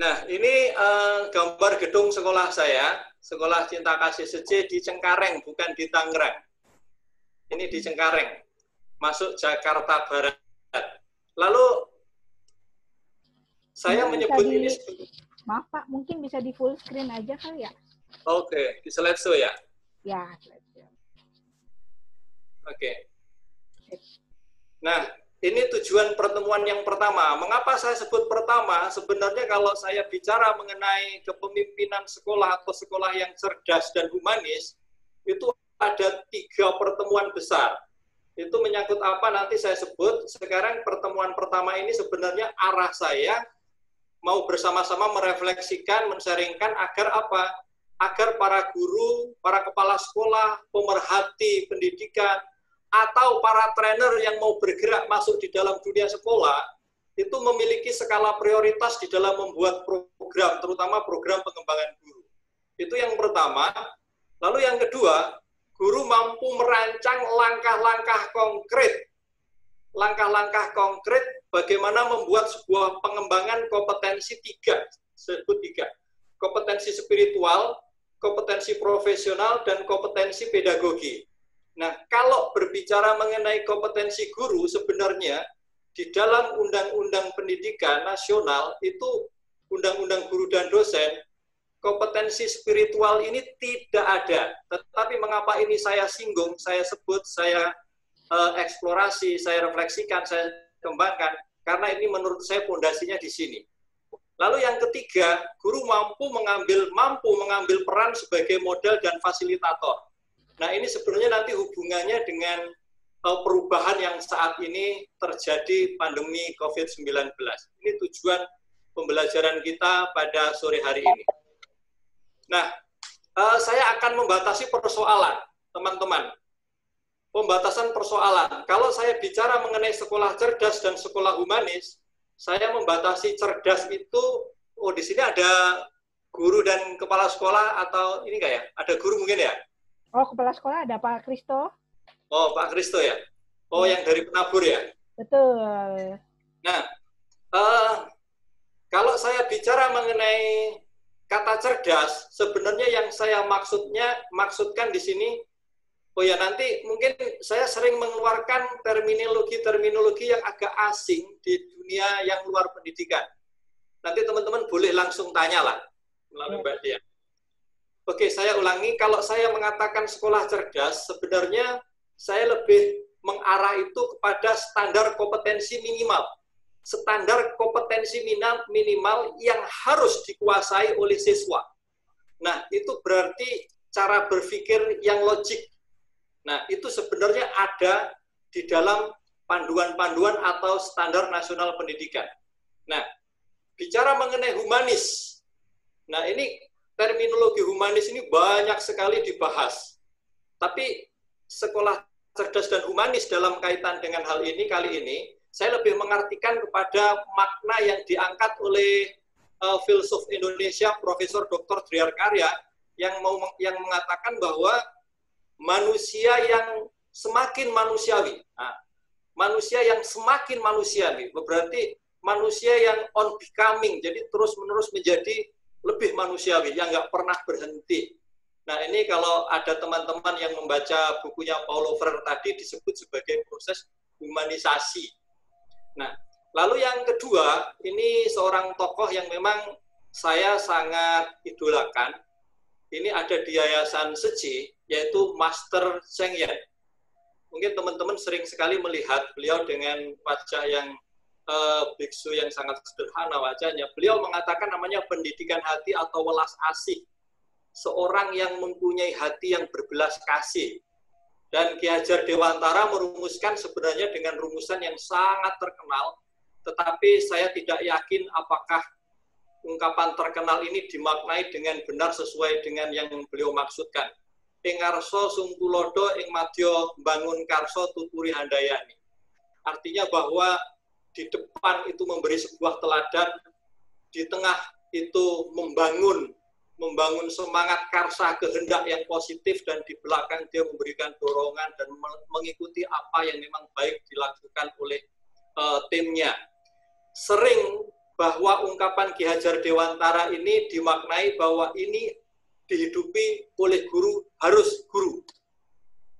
Nah, ini gambar gedung sekolah saya, Sekolah Cinta Kasih Sece di Cengkareng, bukan di Tangerang. Ini di Cengkareng, masuk Jakarta Barat. Lalu saya menyebut ini... Maaf Pak, mungkin bisa di full screen aja kali ya? Oke, di slideshow ya? Ya, slideshow. Oke. Nah, ini tujuan pertemuan yang pertama. Mengapa saya sebut pertama? Sebenarnya kalau saya bicara mengenai kepemimpinan sekolah atau sekolah yang cerdas dan humanis, itu ada 3 pertemuan besar. Itu menyangkut apa nanti saya sebut. Sekarang pertemuan pertama ini sebenarnya arah saya mau bersama-sama merefleksikan, men-sharingkan agar apa? Agar para guru, para kepala sekolah, pemerhati pendidikan, atau para trainer yang mau bergerak masuk di dalam dunia sekolah, itu memiliki skala prioritas di dalam membuat program, terutama program pengembangan guru. Itu yang pertama. Lalu yang kedua, guru mampu merancang langkah-langkah konkret bagaimana membuat sebuah pengembangan kompetensi 3, sebut 3. Kompetensi spiritual, kompetensi profesional, dan kompetensi pedagogi. Nah, kalau berbicara mengenai kompetensi guru, sebenarnya di dalam Undang-Undang Pendidikan Nasional, itu Undang-Undang Guru dan Dosen, kompetensi spiritual ini tidak ada. Tetapi mengapa ini saya singgung, saya sebut, saya eksplorasi, saya refleksikan, saya kembangkan, karena ini menurut saya fondasinya di sini. Lalu yang ketiga, guru mampu mengambil peran sebagai model dan fasilitator. Nah, ini sebenarnya nanti hubungannya dengan perubahan yang saat ini terjadi pandemi COVID-19. Ini tujuan pembelajaran kita pada sore hari ini. Nah, saya akan membatasi persoalan, teman-teman. Pembatasan persoalan. Kalau saya bicara mengenai sekolah cerdas dan sekolah humanis, saya membatasi cerdas itu, oh di sini ada guru dan kepala sekolah atau ini enggak ya? Ada guru mungkin ya? Oh, kepala sekolah ada Pak Kristo. Oh, Pak Kristo ya? Oh, yang dari Penabur ya? Betul. Nah, kalau saya bicara mengenai kata cerdas, sebenarnya yang saya maksudkan di sini, oh ya nanti mungkin saya sering mengeluarkan terminologi yang agak asing di dunia yang luar pendidikan. Nanti teman-teman boleh langsung tanyalah melalui Mbak Dia. Oke, saya ulangi, kalau saya mengatakan sekolah cerdas, sebenarnya saya lebih mengarah itu kepada standar kompetensi minimal. Standar kompetensi minimal yang harus dikuasai oleh siswa. Nah, itu berarti cara berpikir yang logik. Nah, itu sebenarnya ada di dalam panduan-panduan atau standar nasional pendidikan. Nah, bicara mengenai humanis. Nah, ini terminologi humanis ini banyak sekali dibahas. Tapi sekolah cerdas dan humanis dalam kaitan dengan hal ini kali ini, saya lebih mengartikan kepada makna yang diangkat oleh filsuf Indonesia Profesor Dr. Driar Karya yang mengatakan bahwa manusia yang semakin manusiawi. Nah, manusia yang semakin manusiawi berarti manusia yang on becoming, jadi terus-menerus menjadi lebih manusiawi, yang nggak pernah berhenti. Nah, ini kalau ada teman-teman yang membaca bukunya Paulo Freire tadi disebut sebagai proses humanisasi. Nah, lalu yang kedua, ini seorang tokoh yang memang saya sangat idolakan. Ini ada di Yayasan Seci, yaitu Master Cheng Yen. Mungkin teman-teman sering sekali melihat beliau dengan wajah yang biksu yang sangat sederhana wajahnya. Beliau mengatakan namanya pendidikan hati atau welas asih. Seorang yang mempunyai hati yang berbelas kasih. Dan Ki Hajar Dewantara merumuskan sebenarnya dengan rumusan yang sangat terkenal, tetapi saya tidak yakin apakah ungkapan terkenal ini dimaknai dengan benar sesuai dengan yang beliau maksudkan. Ing ngarsa sung tulodo ing madya bangun karso tuturi handayani. Artinya bahwa di depan itu memberi sebuah teladan, di tengah itu membangun semangat karsa kehendak yang positif, dan di belakang dia memberikan dorongan dan mengikuti apa yang memang baik dilakukan oleh timnya. Sering bahwa ungkapan Ki Hajar Dewantara ini dimaknai bahwa ini dihidupi oleh guru, harus guru.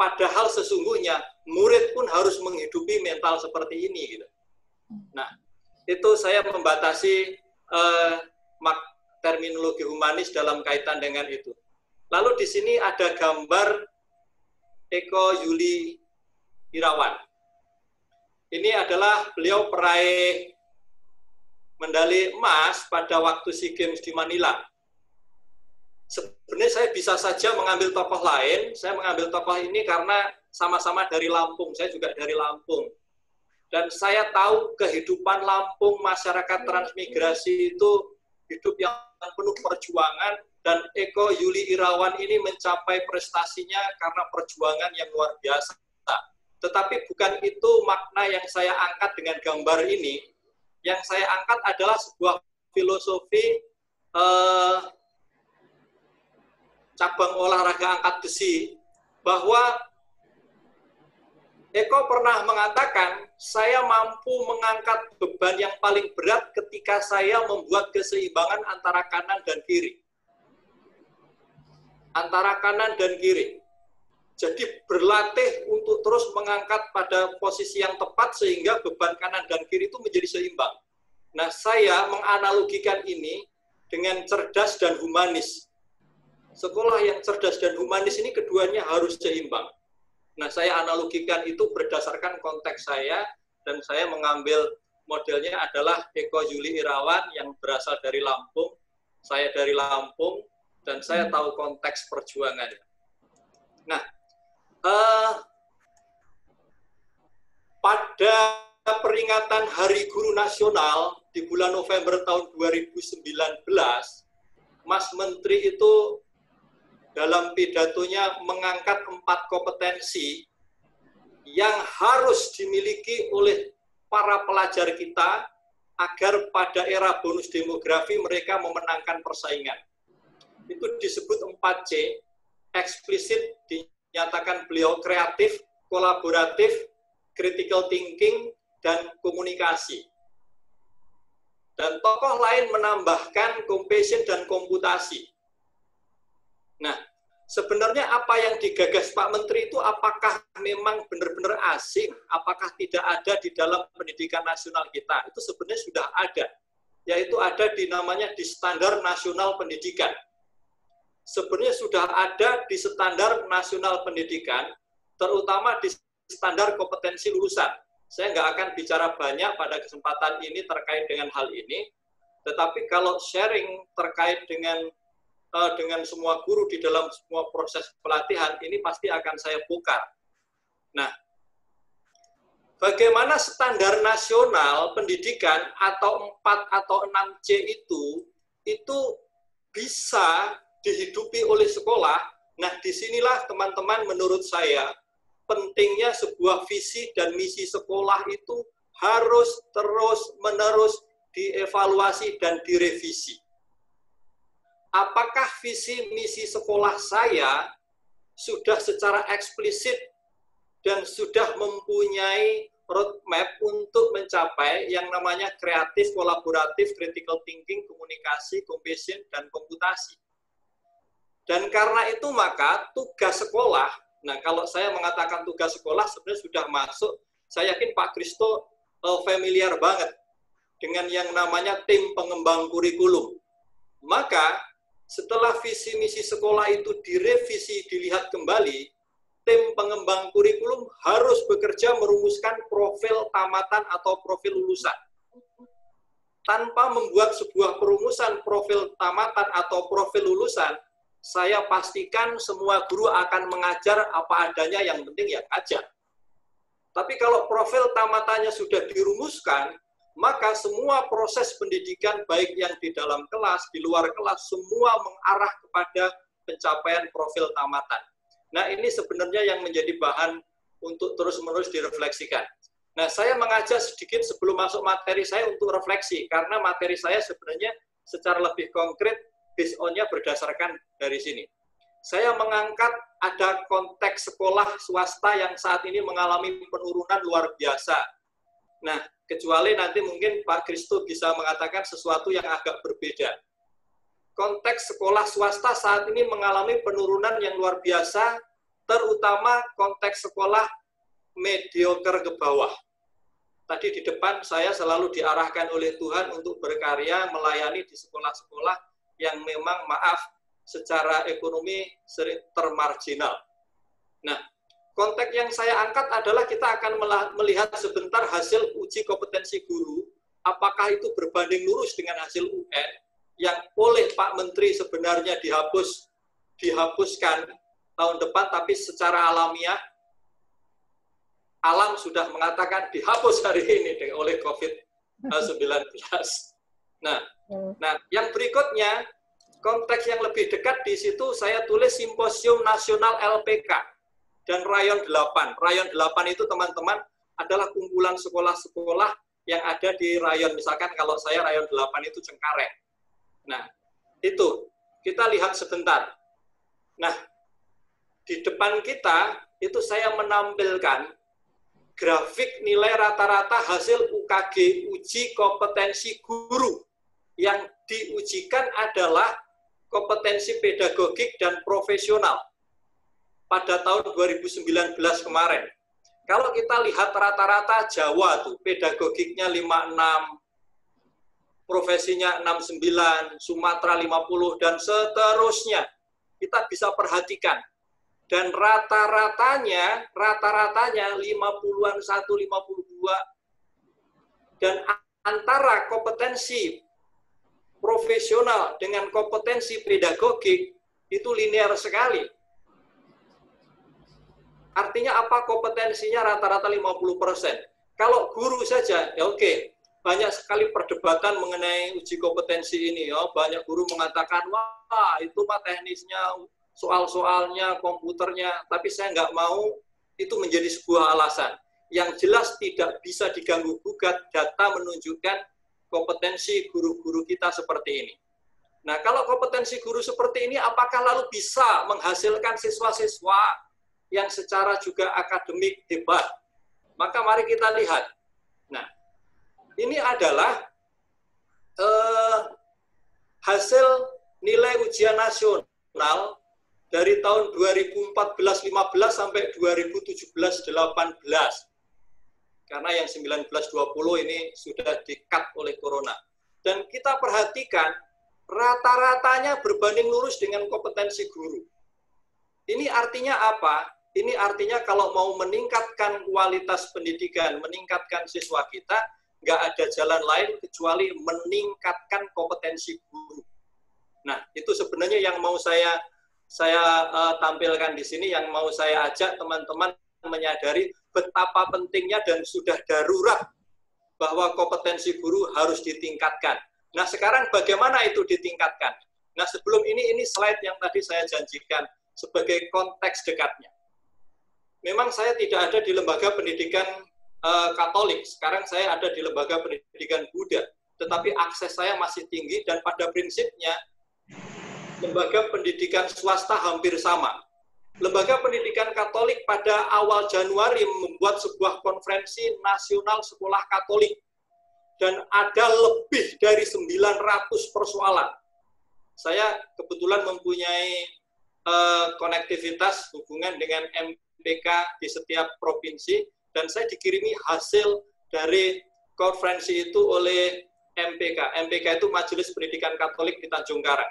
Padahal sesungguhnya murid pun harus menghidupi mental seperti ini. Gitu. Nah, itu saya membatasi terminologi humanis dalam kaitan dengan itu. Lalu di sini ada gambar Eko Yuli Irawan. Ini adalah beliau peraih medali emas pada waktu SEA Games di Manila. Sebenarnya saya bisa saja mengambil tokoh lain. Saya mengambil tokoh ini karena sama-sama dari Lampung. Saya juga dari Lampung. Dan saya tahu kehidupan Lampung, masyarakat transmigrasi itu hidup yang penuh perjuangan. Dan Eko Yuli Irawan ini mencapai prestasinya karena perjuangan yang luar biasa. Tetapi bukan itu makna yang saya angkat dengan gambar ini. Yang saya angkat adalah sebuah filosofi cabang olahraga angkat besi, bahwa Eko pernah mengatakan, saya mampu mengangkat beban yang paling berat ketika saya membuat keseimbangan antara kanan dan kiri. Antara kanan dan kiri. Jadi berlatih untuk terus mengangkat pada posisi yang tepat sehingga beban kanan dan kiri itu menjadi seimbang. Nah, saya menganalogikan ini dengan cerdas dan humanis. Sekolah yang cerdas dan humanis ini keduanya harus seimbang. Nah, saya analogikan itu berdasarkan konteks saya, dan saya mengambil modelnya adalah Eko Yuli Irawan yang berasal dari Lampung. Saya dari Lampung, dan saya tahu konteks perjuangannya. Nah, pada peringatan Hari Guru Nasional di bulan November tahun 2019, Mas Menteri itu dalam pidatonya mengangkat 4 kompetensi yang harus dimiliki oleh para pelajar kita agar pada era bonus demografi mereka memenangkan persaingan. Itu disebut 4C, eksplisit dinyatakan beliau kreatif, kolaboratif, critical thinking, dan komunikasi. Dan tokoh lain menambahkan compassion dan komputasi. Nah, sebenarnya apa yang digagas Pak Menteri itu apakah memang benar-benar asing? Apakah tidak ada di dalam pendidikan nasional kita? Itu sebenarnya sudah ada. Yaitu ada di namanya di Standar Nasional Pendidikan. Sebenarnya sudah ada di Standar Nasional Pendidikan, terutama di standar kompetensi lulusan. Saya nggak akan bicara banyak pada kesempatan ini terkait dengan hal ini, tetapi kalau sharing terkait dengan semua guru di dalam semua proses pelatihan, ini pasti akan saya bongkar. Nah, bagaimana standar nasional pendidikan atau 4 atau 6C itu bisa dihidupi oleh sekolah. Nah, disinilah teman-teman menurut saya, pentingnya sebuah visi dan misi sekolah itu harus terus-menerus dievaluasi dan direvisi. Apakah visi misi sekolah saya sudah secara eksplisit dan sudah mempunyai roadmap untuk mencapai yang namanya kreatif, kolaboratif, critical thinking, komunikasi, compassion, dan komputasi. Dan karena itu maka tugas sekolah, nah kalau saya mengatakan tugas sekolah sebenarnya sudah masuk, saya yakin Pak Kristo familiar banget dengan yang namanya tim pengembang kurikulum. Maka setelah visi misi sekolah itu direvisi, dilihat kembali, tim pengembang kurikulum harus bekerja merumuskan profil tamatan atau profil lulusan. Tanpa membuat sebuah perumusan profil tamatan atau profil lulusan, saya pastikan semua guru akan mengajar apa adanya, yang penting ya ajar. Tapi kalau profil tamatannya sudah dirumuskan, maka semua proses pendidikan baik yang di dalam kelas, di luar kelas, semua mengarah kepada pencapaian profil tamatan. Nah, ini sebenarnya yang menjadi bahan untuk terus-menerus direfleksikan. Nah, saya mengajak sedikit sebelum masuk materi saya untuk refleksi, karena materi saya sebenarnya secara lebih konkret, based on-nya berdasarkan dari sini. Saya mengangkat ada konteks sekolah swasta yang saat ini mengalami penurunan luar biasa. Nah, kecuali nanti mungkin Pak Kristo bisa mengatakan sesuatu yang agak berbeda. Konteks sekolah swasta saat ini mengalami penurunan yang luar biasa, terutama konteks sekolah mediocre ke bawah. Tadi di depan saya selalu diarahkan oleh Tuhan untuk berkarya melayani di sekolah-sekolah yang memang maaf secara ekonomi sering termarginal. Nah, konteks yang saya angkat adalah kita akan melihat sebentar hasil uji kompetensi guru, apakah itu berbanding lurus dengan hasil UN yang oleh Pak Menteri sebenarnya dihapuskan tahun depan, tapi secara alamiah alam sudah mengatakan dihapus hari ini oleh COVID-19. Nah, yang berikutnya, konteks yang lebih dekat di situ saya tulis Simposium Nasional LPK dan Rayon 8. Rayon 8 itu teman-teman adalah kumpulan sekolah-sekolah yang ada di rayon. Misalkan kalau saya Rayon 8 itu Cengkareng. Nah, itu kita lihat sebentar. Nah, di depan kita itu saya menampilkan grafik nilai rata-rata hasil UKG, uji kompetensi guru. Yang diujikan adalah kompetensi pedagogik dan profesional pada tahun 2019 kemarin. Kalau kita lihat rata-rata Jawa tuh, pedagogiknya 56, profesinya 69, Sumatera 50, dan seterusnya. Kita bisa perhatikan. Dan rata-ratanya 50-an 1, 52. Dan antara kompetensi profesional dengan kompetensi pedagogik itu linear sekali. Artinya apa? Kompetensinya rata-rata 50%. Kalau guru saja, ya oke. Banyak sekali perdebatan mengenai uji kompetensi ini. Ya. Banyak guru mengatakan, wah itu mah teknisnya, soal-soalnya, komputernya, tapi saya nggak mau itu menjadi sebuah alasan. Yang jelas tidak bisa diganggu-gugat, data menunjukkan kompetensi guru-guru kita seperti ini. Nah, kalau kompetensi guru seperti ini, apakah lalu bisa menghasilkan siswa-siswa yang secara juga akademik hebat? Maka mari kita lihat. Nah, ini adalah hasil nilai ujian nasional dari tahun 2014-15 sampai 2017-18. Karena yang 19-20 ini sudah di-cut oleh corona. Dan kita perhatikan, rata-ratanya berbanding lurus dengan kompetensi guru. Ini artinya apa? Ini artinya kalau mau meningkatkan kualitas pendidikan, meningkatkan siswa kita, nggak ada jalan lain kecuali meningkatkan kompetensi guru. Nah, itu sebenarnya yang mau saya tampilkan di sini, yang mau saya ajak teman-teman menyadari betapa pentingnya dan sudah darurat bahwa kompetensi guru harus ditingkatkan. Nah, sekarang bagaimana itu ditingkatkan? Nah, sebelum ini slide yang tadi saya janjikan sebagai konteks dekatnya. Memang saya tidak ada di lembaga pendidikan Katolik, sekarang saya ada di lembaga pendidikan Buddha, tetapi akses saya masih tinggi dan pada prinsipnya lembaga pendidikan swasta hampir sama. Lembaga pendidikan Katolik pada awal Januari membuat sebuah konferensi nasional sekolah Katolik. Dan ada lebih dari 900 persoalan. Saya kebetulan mempunyai konektivitas hubungan dengan MPK di setiap provinsi, dan saya dikirimi hasil dari konferensi itu oleh MPK. MPK itu Majelis Pendidikan Katolik di Tanjung Karang.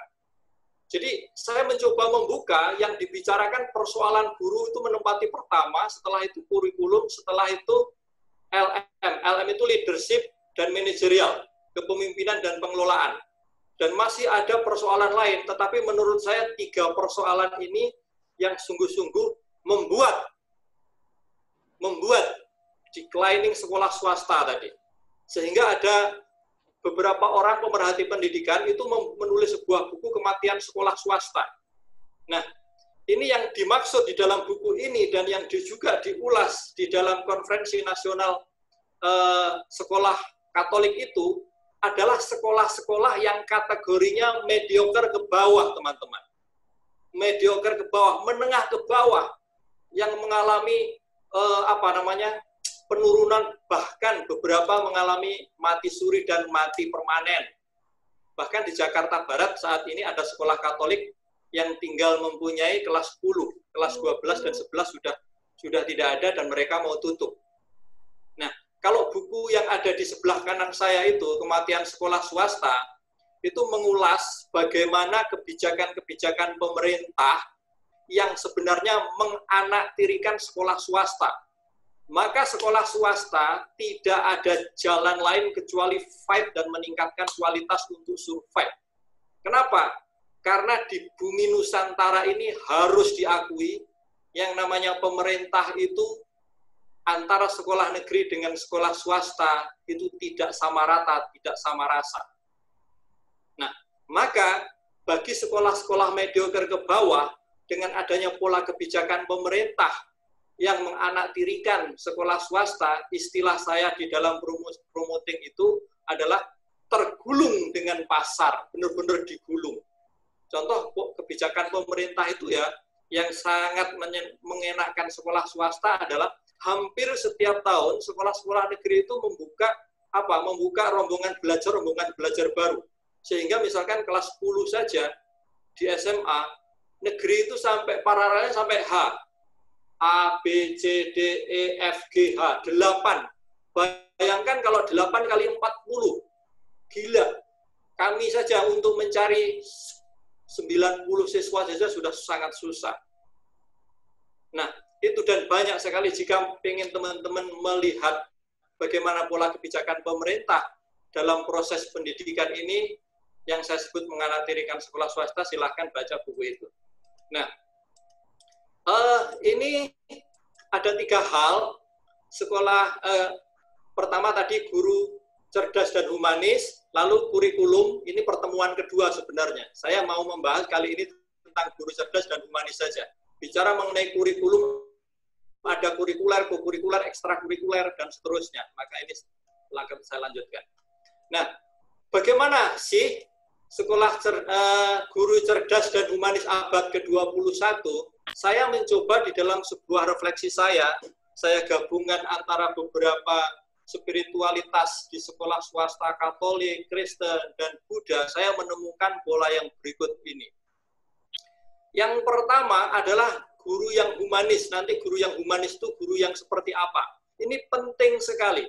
Jadi saya mencoba membuka yang dibicarakan persoalan guru itu menempati pertama, setelah itu kurikulum, setelah itu LM. LM itu leadership dan manajerial, kepemimpinan dan pengelolaan. Dan masih ada persoalan lain, tetapi menurut saya 3 persoalan ini yang sungguh-sungguh membuat declining sekolah swasta tadi. Sehingga ada beberapa orang pemerhati pendidikan itu menulis sebuah buku kematian sekolah swasta. Nah, ini yang dimaksud di dalam buku ini dan yang juga diulas di dalam konferensi nasional sekolah Katolik itu adalah sekolah-sekolah yang kategorinya mediocre ke bawah, teman-teman. Mediocre ke bawah, menengah ke bawah, yang mengalami penurunan, bahkan beberapa mengalami mati suri dan mati permanen. Bahkan di Jakarta Barat saat ini ada sekolah Katolik yang tinggal mempunyai kelas 10, kelas 12 dan 11 sudah tidak ada dan mereka mau tutup. Nah, kalau buku yang ada di sebelah kanan saya itu, Kematian Sekolah Swasta, itu mengulas bagaimana kebijakan-kebijakan pemerintah yang sebenarnya menganaktirikan sekolah swasta. Maka sekolah swasta tidak ada jalan lain kecuali fight dan meningkatkan kualitas untuk survive. Kenapa? Karena di bumi Nusantara ini harus diakui yang namanya pemerintah itu antara sekolah negeri dengan sekolah swasta itu tidak sama rata, tidak sama rasa. Nah, maka bagi sekolah-sekolah mediocre ke bawah dengan adanya pola kebijakan pemerintah yang menganaktirikan sekolah swasta, istilah saya di dalam promoting itu adalah tergulung dengan pasar, benar-benar digulung. Contoh kebijakan pemerintah itu ya, yang sangat mengenakan sekolah swasta adalah hampir setiap tahun sekolah-sekolah negeri itu membuka rombongan belajar baru. Sehingga misalkan kelas 10 saja di SMA, negeri itu sampai paralelnya sampai H. A, B, C, D, E, F, G, H. 8. Bayangkan kalau 8 kali 40. Gila. Kami saja untuk mencari 90 siswa saja sudah sangat susah. Nah, itu dan banyak sekali jika ingin teman-teman melihat bagaimana pola kebijakan pemerintah dalam proses pendidikan ini, yang saya sebut menganaktirikan sekolah swasta, silahkan baca buku itu. Nah, ini ada 3 hal. Sekolah, pertama tadi guru cerdas dan humanis, lalu kurikulum, ini pertemuan kedua sebenarnya. Saya mau membahas kali ini tentang guru cerdas dan humanis saja. Bicara mengenai kurikulum, ada kurikuler, kokurikuler, ekstrakurikuler, dan seterusnya. Maka ini akan saya lanjutkan. Nah, bagaimana sih sekolah guru cerdas dan humanis abad ke-21? Saya mencoba di dalam sebuah refleksi saya gabungan antara beberapa spiritualitas di sekolah swasta Katolik, Kristen, dan Buddha, saya menemukan pola yang berikut ini. Yang pertama adalah guru yang humanis. Nanti guru yang humanis itu guru yang seperti apa? Ini penting sekali.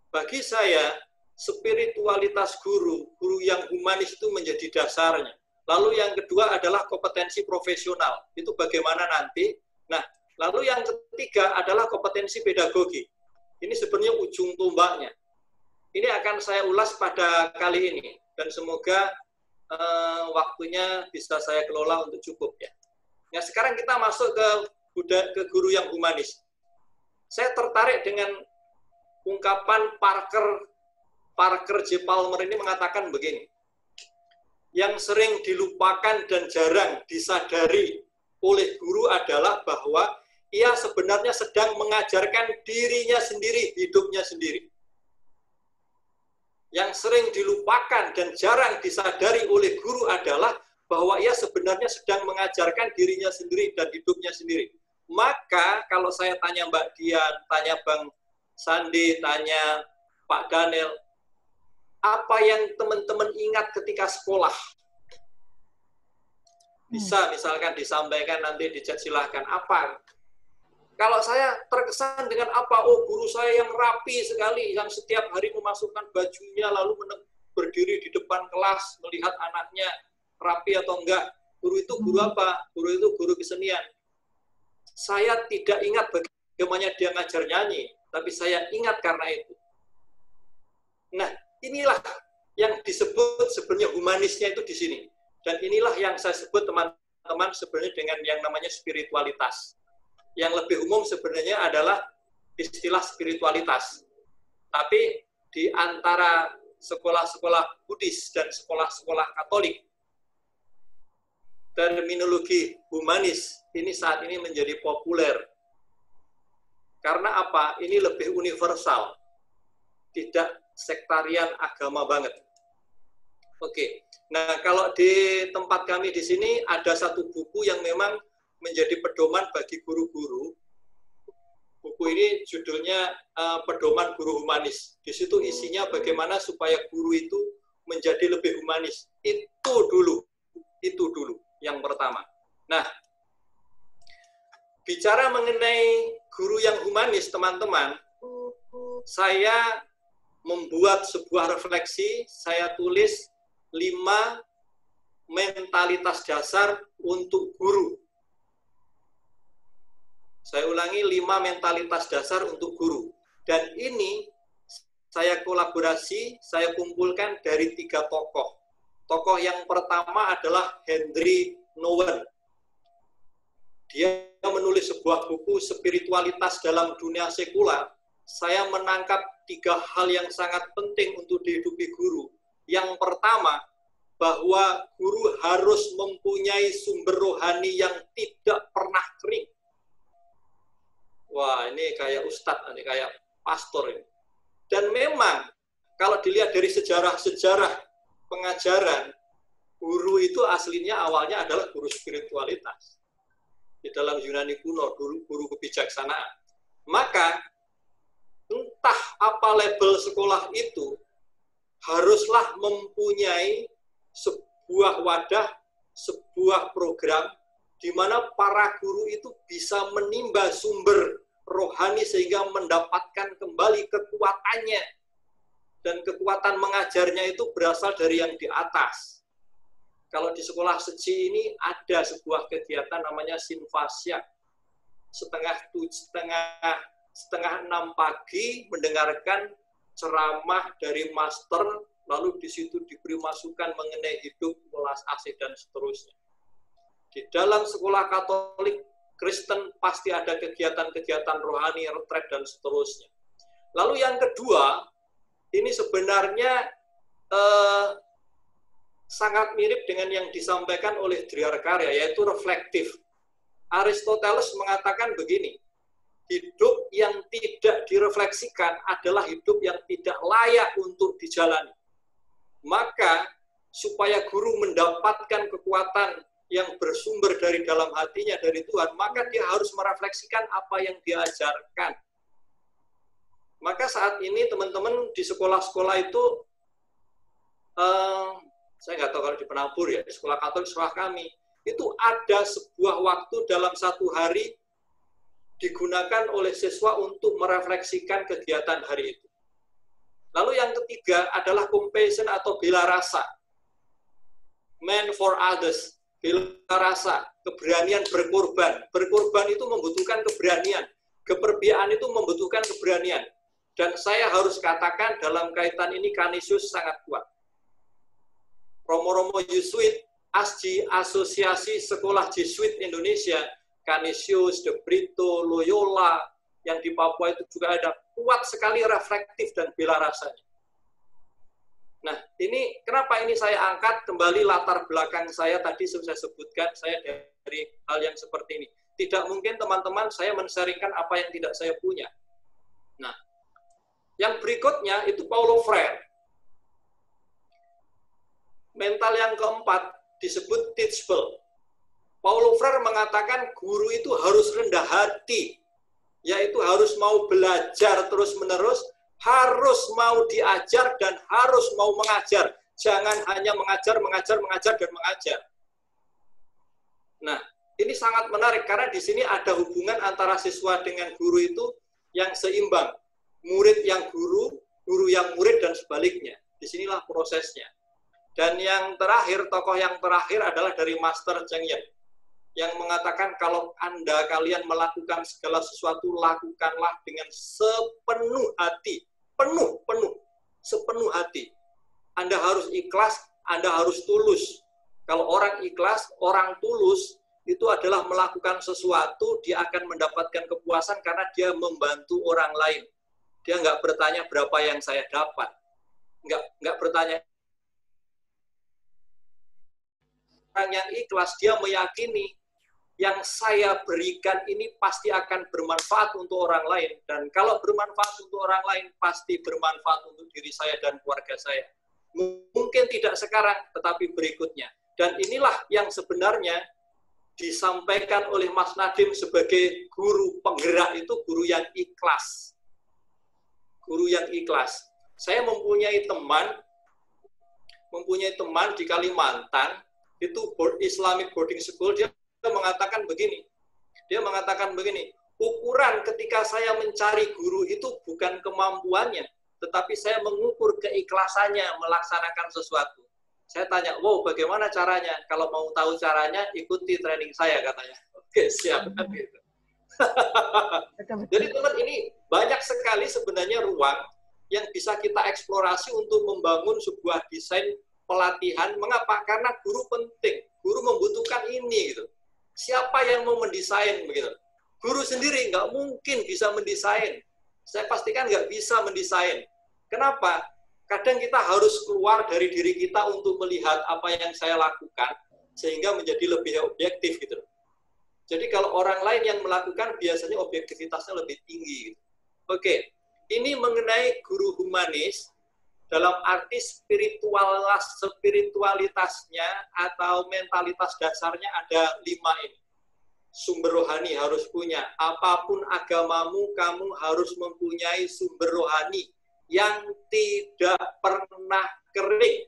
Bagi saya, spiritualitas guru yang humanis itu menjadi dasarnya. Lalu yang kedua adalah kompetensi profesional. Itu bagaimana nanti? Nah, lalu yang ketiga adalah kompetensi pedagogi. Ini sebenarnya ujung tombaknya. Ini akan saya ulas pada kali ini. Dan semoga waktunya bisa saya kelola untuk cukup ya. Nah, sekarang kita masuk ke guru yang humanis. Saya tertarik dengan ungkapan Parker J. Palmer ini mengatakan begini. Yang sering dilupakan dan jarang disadari oleh guru adalah bahwa ia sebenarnya sedang mengajarkan dirinya sendiri, hidupnya sendiri. Yang sering dilupakan dan jarang disadari oleh guru adalah bahwa ia sebenarnya sedang mengajarkan dirinya sendiri dan hidupnya sendiri. Maka kalau saya tanya Mbak Dian, tanya Bang Sandi, tanya Pak Daniel, apa yang teman-teman ingat ketika sekolah? Bisa misalkan disampaikan nanti di chat, silahkan. Apa? Kalau saya terkesan dengan apa? Oh, guru saya yang rapi sekali, yang setiap hari memasukkan bajunya, lalu berdiri di depan kelas, melihat anaknya rapi atau enggak. Guru itu guru apa? Guru itu guru kesenian. Saya tidak ingat bagaimana dia ngajar nyanyi, tapi saya ingat karena itu. Nah, inilah yang disebut sebenarnya humanisnya itu di sini. Dan inilah yang saya sebut teman-teman sebenarnya dengan yang namanya spiritualitas. Yang lebih umum sebenarnya adalah istilah spiritualitas. Tapi di antara sekolah-sekolah Buddhis dan sekolah-sekolah Katolik, terminologi humanis ini saat ini menjadi populer. Karena apa? Ini lebih universal. Tidak sektarian agama banget. Oke. Nah, kalau di tempat kami di sini ada satu buku yang memang menjadi pedoman bagi guru-guru. Buku ini judulnya Pedoman Guru Humanis. Di situ isinya bagaimana supaya guru itu menjadi lebih humanis. Itu dulu yang pertama. Nah, bicara mengenai guru yang humanis, teman-teman, saya membuat sebuah refleksi, saya tulis 5 mentalitas dasar untuk guru. Saya ulangi, 5 mentalitas dasar untuk guru. Dan ini saya kolaborasi, saya kumpulkan dari 3 tokoh. Tokoh yang pertama adalah Henry Nouwen. Dia menulis sebuah buku Spiritualitas dalam Dunia Sekular. Saya menangkap 3 hal yang sangat penting untuk dihidupi guru. Yang pertama, bahwa guru harus mempunyai sumber rohani yang tidak pernah kering. Wah, ini kayak ustadz, ini kayak pastor ini. Dan memang, kalau dilihat dari sejarah-sejarah pengajaran, guru itu aslinya awalnya adalah guru spiritualitas. Di dalam Yunani kuno, guru kebijaksanaan. Maka, entah apa label sekolah itu, haruslah mempunyai sebuah wadah, sebuah program, di mana para guru itu bisa menimba sumber rohani sehingga mendapatkan kembali kekuatannya. Dan kekuatan mengajarnya itu berasal dari yang di atas. Kalau di sekolah Seji ini ada sebuah kegiatan namanya Sinfasya. Setengah 6 pagi mendengarkan ceramah dari master, lalu di situ diberi masukan mengenai hidup, welas asih, dan seterusnya. Di dalam sekolah Katolik Kristen pasti ada kegiatan-kegiatan rohani, retret, dan seterusnya. Lalu yang kedua, ini sebenarnya sangat mirip dengan yang disampaikan oleh Driarkarya, yaitu reflektif. Aristoteles mengatakan begini, hidup yang tidak direfleksikan adalah hidup yang tidak layak untuk dijalani. Maka, supaya guru mendapatkan kekuatan yang bersumber dari dalam hatinya, dari Tuhan, maka dia harus merefleksikan apa yang diajarkan. Maka saat ini teman-teman di sekolah-sekolah itu, saya nggak tahu kalau di Penabur ya, di sekolah Katolik, sekolah kami, itu ada sebuah waktu dalam satu hari digunakan oleh siswa untuk merefleksikan kegiatan hari itu. Lalu yang ketiga adalah compassion atau bela rasa. Man for others, bela rasa, keberanian berkorban. Berkorban itu membutuhkan keberanian. Keperbiaan itu membutuhkan keberanian. Dan saya harus katakan dalam kaitan ini Canisius sangat kuat. Romo-romo Yesuit, ASJI, Asosiasi Sekolah Jesuit Indonesia, Canisius, De Brito, Loyola, yang di Papua itu juga ada, kuat sekali reflektif dan bela rasanya. Nah, ini kenapa ini saya angkat kembali latar belakang saya tadi saya sebutkan, saya dari hal yang seperti ini. Tidak mungkin teman-teman saya men-sharingkan apa yang tidak saya punya. Nah, yang berikutnya itu Paulo Freire. Mental yang keempat disebut teachable. Paulo Freire mengatakan guru itu harus rendah hati, yaitu harus mau belajar terus-menerus, harus mau diajar, dan harus mau mengajar. Jangan hanya mengajar, dan mengajar. Nah, ini sangat menarik, karena di sini ada hubungan antara siswa dengan guru itu yang seimbang. Murid yang guru, guru yang murid, dan sebaliknya. Disinilah prosesnya. Dan yang terakhir, tokoh yang terakhir adalah dari Master Cheng Yen, yang mengatakan kalau kalian melakukan segala sesuatu, lakukanlah dengan sepenuh hati. Sepenuh hati. Anda harus ikhlas, Anda harus tulus. Kalau orang ikhlas, orang tulus, itu adalah melakukan sesuatu, dia akan mendapatkan kepuasan karena dia membantu orang lain. Dia nggak bertanya berapa yang saya dapat. Nggak bertanya. Orang yang ikhlas, dia meyakini yang saya berikan ini pasti akan bermanfaat untuk orang lain. Dan kalau bermanfaat untuk orang lain, pasti bermanfaat untuk diri saya dan keluarga saya. Mungkin tidak sekarang, tetapi berikutnya. Dan inilah yang sebenarnya disampaikan oleh Mas Nadiem sebagai guru penggerak itu guru yang ikhlas. Guru yang ikhlas. Saya mempunyai teman di Kalimantan, itu Islamic boarding school, dia mengatakan begini. Ukuran ketika saya mencari guru itu bukan kemampuannya, tetapi saya mengukur keikhlasannya melaksanakan sesuatu. Saya tanya, wow, bagaimana caranya? Kalau mau tahu caranya, ikuti training saya, katanya. Oke, siap. Gitu. Jadi teman, ini banyak sekali sebenarnya ruang yang bisa kita eksplorasi untuk membangun sebuah desain pelatihan. Mengapa? Karena guru penting. Guru membutuhkan ini. Gitu. Siapa yang mau mendesain? Begitu. Guru sendiri nggak mungkin bisa mendesain. Saya pastikan nggak bisa mendesain. Kenapa? Kadang kita harus keluar dari diri kita untuk melihat apa yang saya lakukan, sehingga menjadi lebih objektif. Gitu. Jadi kalau orang lain yang melakukan, biasanya objektivitasnya lebih tinggi. Gitu. Oke, ini mengenai guru humanis, dalam arti spiritualitasnya atau mentalitas dasarnya ada 5 ini. Sumber rohani harus punya. Apapun agamamu, kamu harus mempunyai sumber rohani yang tidak pernah kering.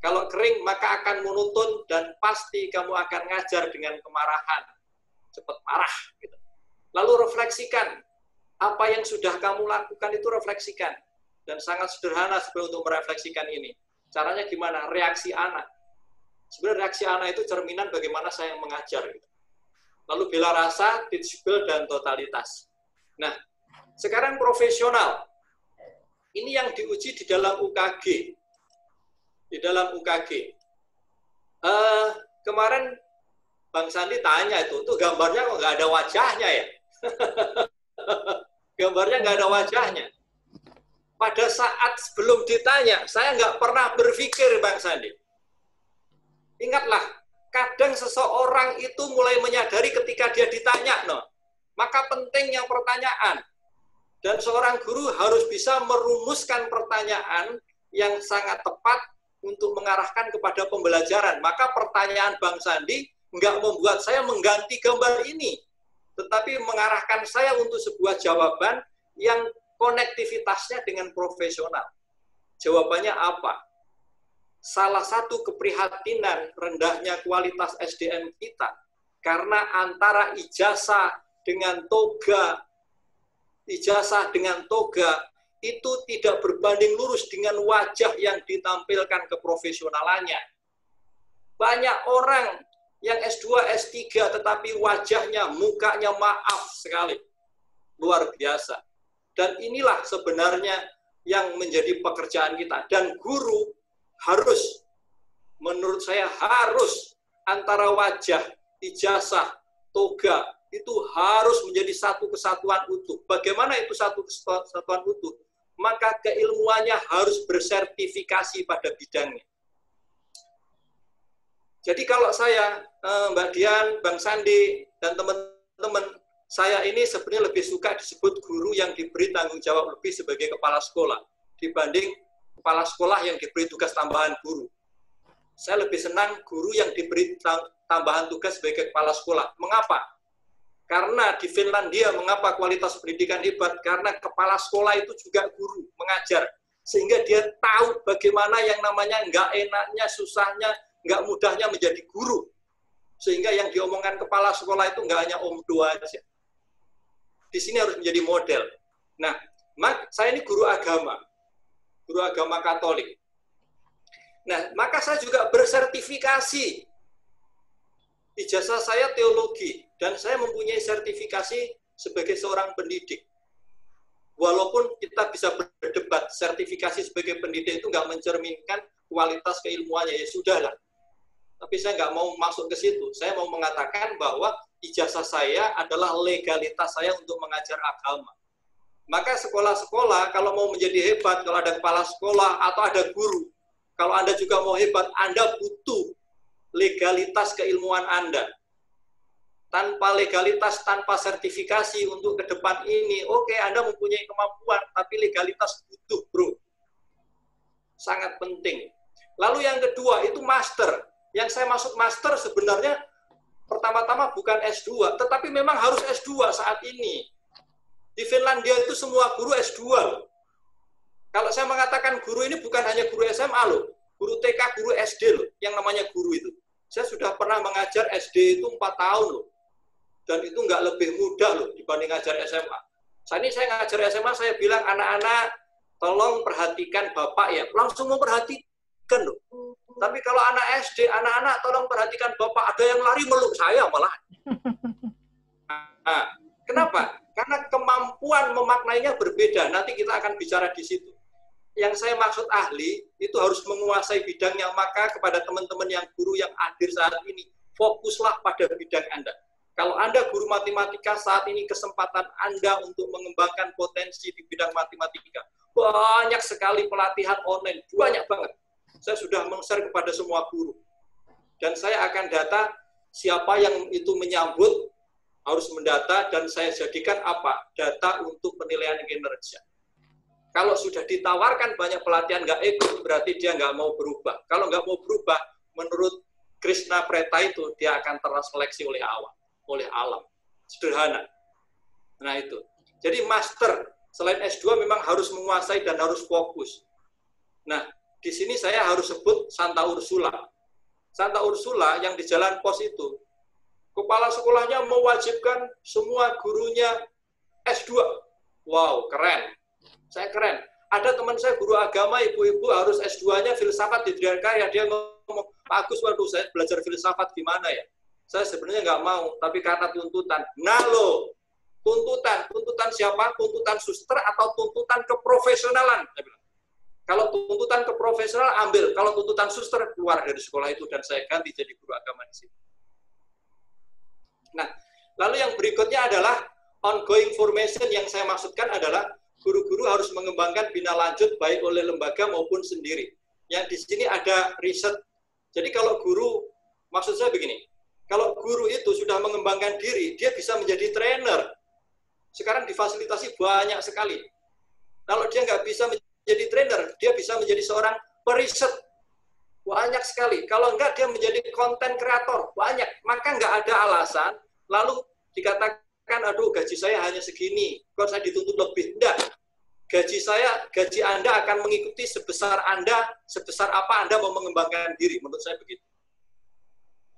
Kalau kering, maka akan monoton dan pasti kamu akan ngajar dengan kemarahan. Cepat marah. Gitu. Lalu refleksikan. Apa yang sudah kamu lakukan itu refleksikan. Dan sangat sederhana sebenarnya untuk merefleksikan ini. Caranya gimana? Reaksi anak. Sebenarnya reaksi anak itu cerminan bagaimana saya mengajar. Gitu. Lalu bela rasa, teachable, dan totalitas. Nah, sekarang profesional. Ini yang diuji di dalam UKG. Di dalam UKG. Kemarin Bang Sandi tanya itu gambarnya kok nggak ada wajahnya ya? Gambarnya nggak ada wajahnya. Pada saat sebelum ditanya, saya nggak pernah berpikir, Bang Sandi. Ingatlah, kadang seseorang itu mulai menyadari ketika dia ditanya, no. Maka pentingnya pertanyaan. Dan seorang guru harus bisa merumuskan pertanyaan yang sangat tepat untuk mengarahkan kepada pembelajaran. Maka pertanyaan Bang Sandi nggak membuat saya mengganti gambar ini, tetapi mengarahkan saya untuk sebuah jawaban yang konektivitasnya dengan profesional. Jawabannya apa? Salah satu keprihatinan rendahnya kualitas SDM kita, karena antara ijazah dengan toga itu tidak berbanding lurus dengan wajah yang ditampilkan keprofesionalannya. Banyak orang yang S2, S3, tetapi wajahnya, mukanya maaf sekali. Luar biasa. Dan inilah sebenarnya yang menjadi pekerjaan kita. Dan guru harus, menurut saya harus, antara wajah, ijazah, toga, itu harus menjadi satu kesatuan utuh. Bagaimana itu satu kesatuan utuh? Maka keilmuannya harus bersertifikasi pada bidangnya. Jadi kalau saya, Mbak Dian, Bang Sandi, dan teman-teman, saya ini sebenarnya lebih suka disebut guru yang diberi tanggung jawab lebih sebagai kepala sekolah, dibanding kepala sekolah yang diberi tugas tambahan guru. Saya lebih senang guru yang diberi tambahan tugas sebagai kepala sekolah. Mengapa? Karena di Finlandia, mengapa kualitas pendidikan hebat? Karena kepala sekolah itu juga guru, mengajar. Sehingga dia tahu bagaimana yang namanya nggak enaknya, susahnya, nggak mudahnya menjadi guru. Sehingga yang diomongkan kepala sekolah itu nggak hanya omdo aja. Di sini harus menjadi model. Nah, saya ini guru agama Katolik. Nah, maka saya juga bersertifikasi. Ijazah saya teologi, dan saya mempunyai sertifikasi sebagai seorang pendidik. Walaupun kita bisa berdebat, sertifikasi sebagai pendidik itu nggak mencerminkan kualitas keilmuannya, ya sudahlah. Tapi saya nggak mau masuk ke situ. Saya mau mengatakan bahwa ijazah saya adalah legalitas saya untuk mengajar agama. Maka sekolah-sekolah kalau mau menjadi hebat, kalau ada kepala sekolah atau ada guru, kalau Anda juga mau hebat, Anda butuh legalitas keilmuan Anda. Tanpa legalitas, tanpa sertifikasi untuk ke depan ini, oke, Anda mempunyai kemampuan, tapi legalitas butuh, bro. Sangat penting. Lalu yang kedua, itu master. Yang saya maksud master sebenarnya pertama-tama bukan S2, tetapi memang harus S2 saat ini. Di Finlandia itu semua guru S2 loh. Kalau saya mengatakan guru ini bukan hanya guru SMA loh, guru TK, guru SD loh, yang namanya guru itu. Saya sudah pernah mengajar SD itu 4 tahun loh. Dan itu nggak lebih mudah loh dibanding ngajar SMA. Saat ini saya ngajar SMA, saya bilang, anak-anak tolong perhatikan Bapak ya. Langsung memperhatikan loh. Tapi kalau anak SD, anak-anak tolong perhatikan Bapak. Ada yang lari meluk saya malah. Nah, kenapa? Karena kemampuan memaknainya berbeda. Nanti kita akan bicara di situ. Yang saya maksud ahli, itu harus menguasai bidangnya. Maka kepada teman-teman yang guru yang hadir saat ini, fokuslah pada bidang Anda. Kalau Anda guru matematika, saat ini kesempatan Anda untuk mengembangkan potensi di bidang matematika. Banyak sekali pelatihan online, banyak banget. Saya sudah meng-share kepada semua guru. Dan saya akan data siapa yang itu menyambut, harus mendata, dan saya jadikan apa? Data untuk penilaian kinerja. Kalau sudah ditawarkan banyak pelatihan nggak ikut, berarti dia nggak mau berubah. Kalau nggak mau berubah, menurut Krishna Preta itu, dia akan terseleksi oleh alam. Sederhana. Nah itu. Jadi master, selain S2 memang harus menguasai dan harus fokus. Nah, di sini saya harus sebut Santa Ursula. Santa Ursula yang di Jalan Pos itu, kepala sekolahnya mewajibkan semua gurunya S2. Wow, keren. Saya keren. Ada teman saya guru agama, ibu-ibu harus S2-nya filsafat di Dirgaya. Dia ngomong, Pak Agus, waduh saya belajar filsafat gimana ya? Saya sebenarnya nggak mau, tapi karena tuntutan. Nah loh, tuntutan siapa? Tuntutan suster atau tuntutan keprofesionalan? Saya bilang. Kalau tuntutan keprofesional ambil, kalau tuntutan suster keluar dari sekolah itu dan saya ganti jadi guru agama di sini. Nah, lalu yang berikutnya adalah ongoing formation. Yang saya maksudkan adalah guru-guru harus mengembangkan bina lanjut baik oleh lembaga maupun sendiri. Yang di sini ada riset. Jadi kalau guru, maksud saya begini, kalau guru itu sudah mengembangkan diri, dia bisa menjadi trainer. Sekarang difasilitasi banyak sekali. Kalau dia nggak bisa menjadi trainer, dia bisa menjadi seorang periset. Banyak sekali. Kalau enggak, dia menjadi konten kreator. Banyak. Maka nggak ada alasan, lalu dikatakan, aduh gaji saya hanya segini, kok saya dituntut lebih. Enggak. Gaji Anda akan mengikuti sebesar apa Anda mau mengembangkan diri. Menurut saya begitu.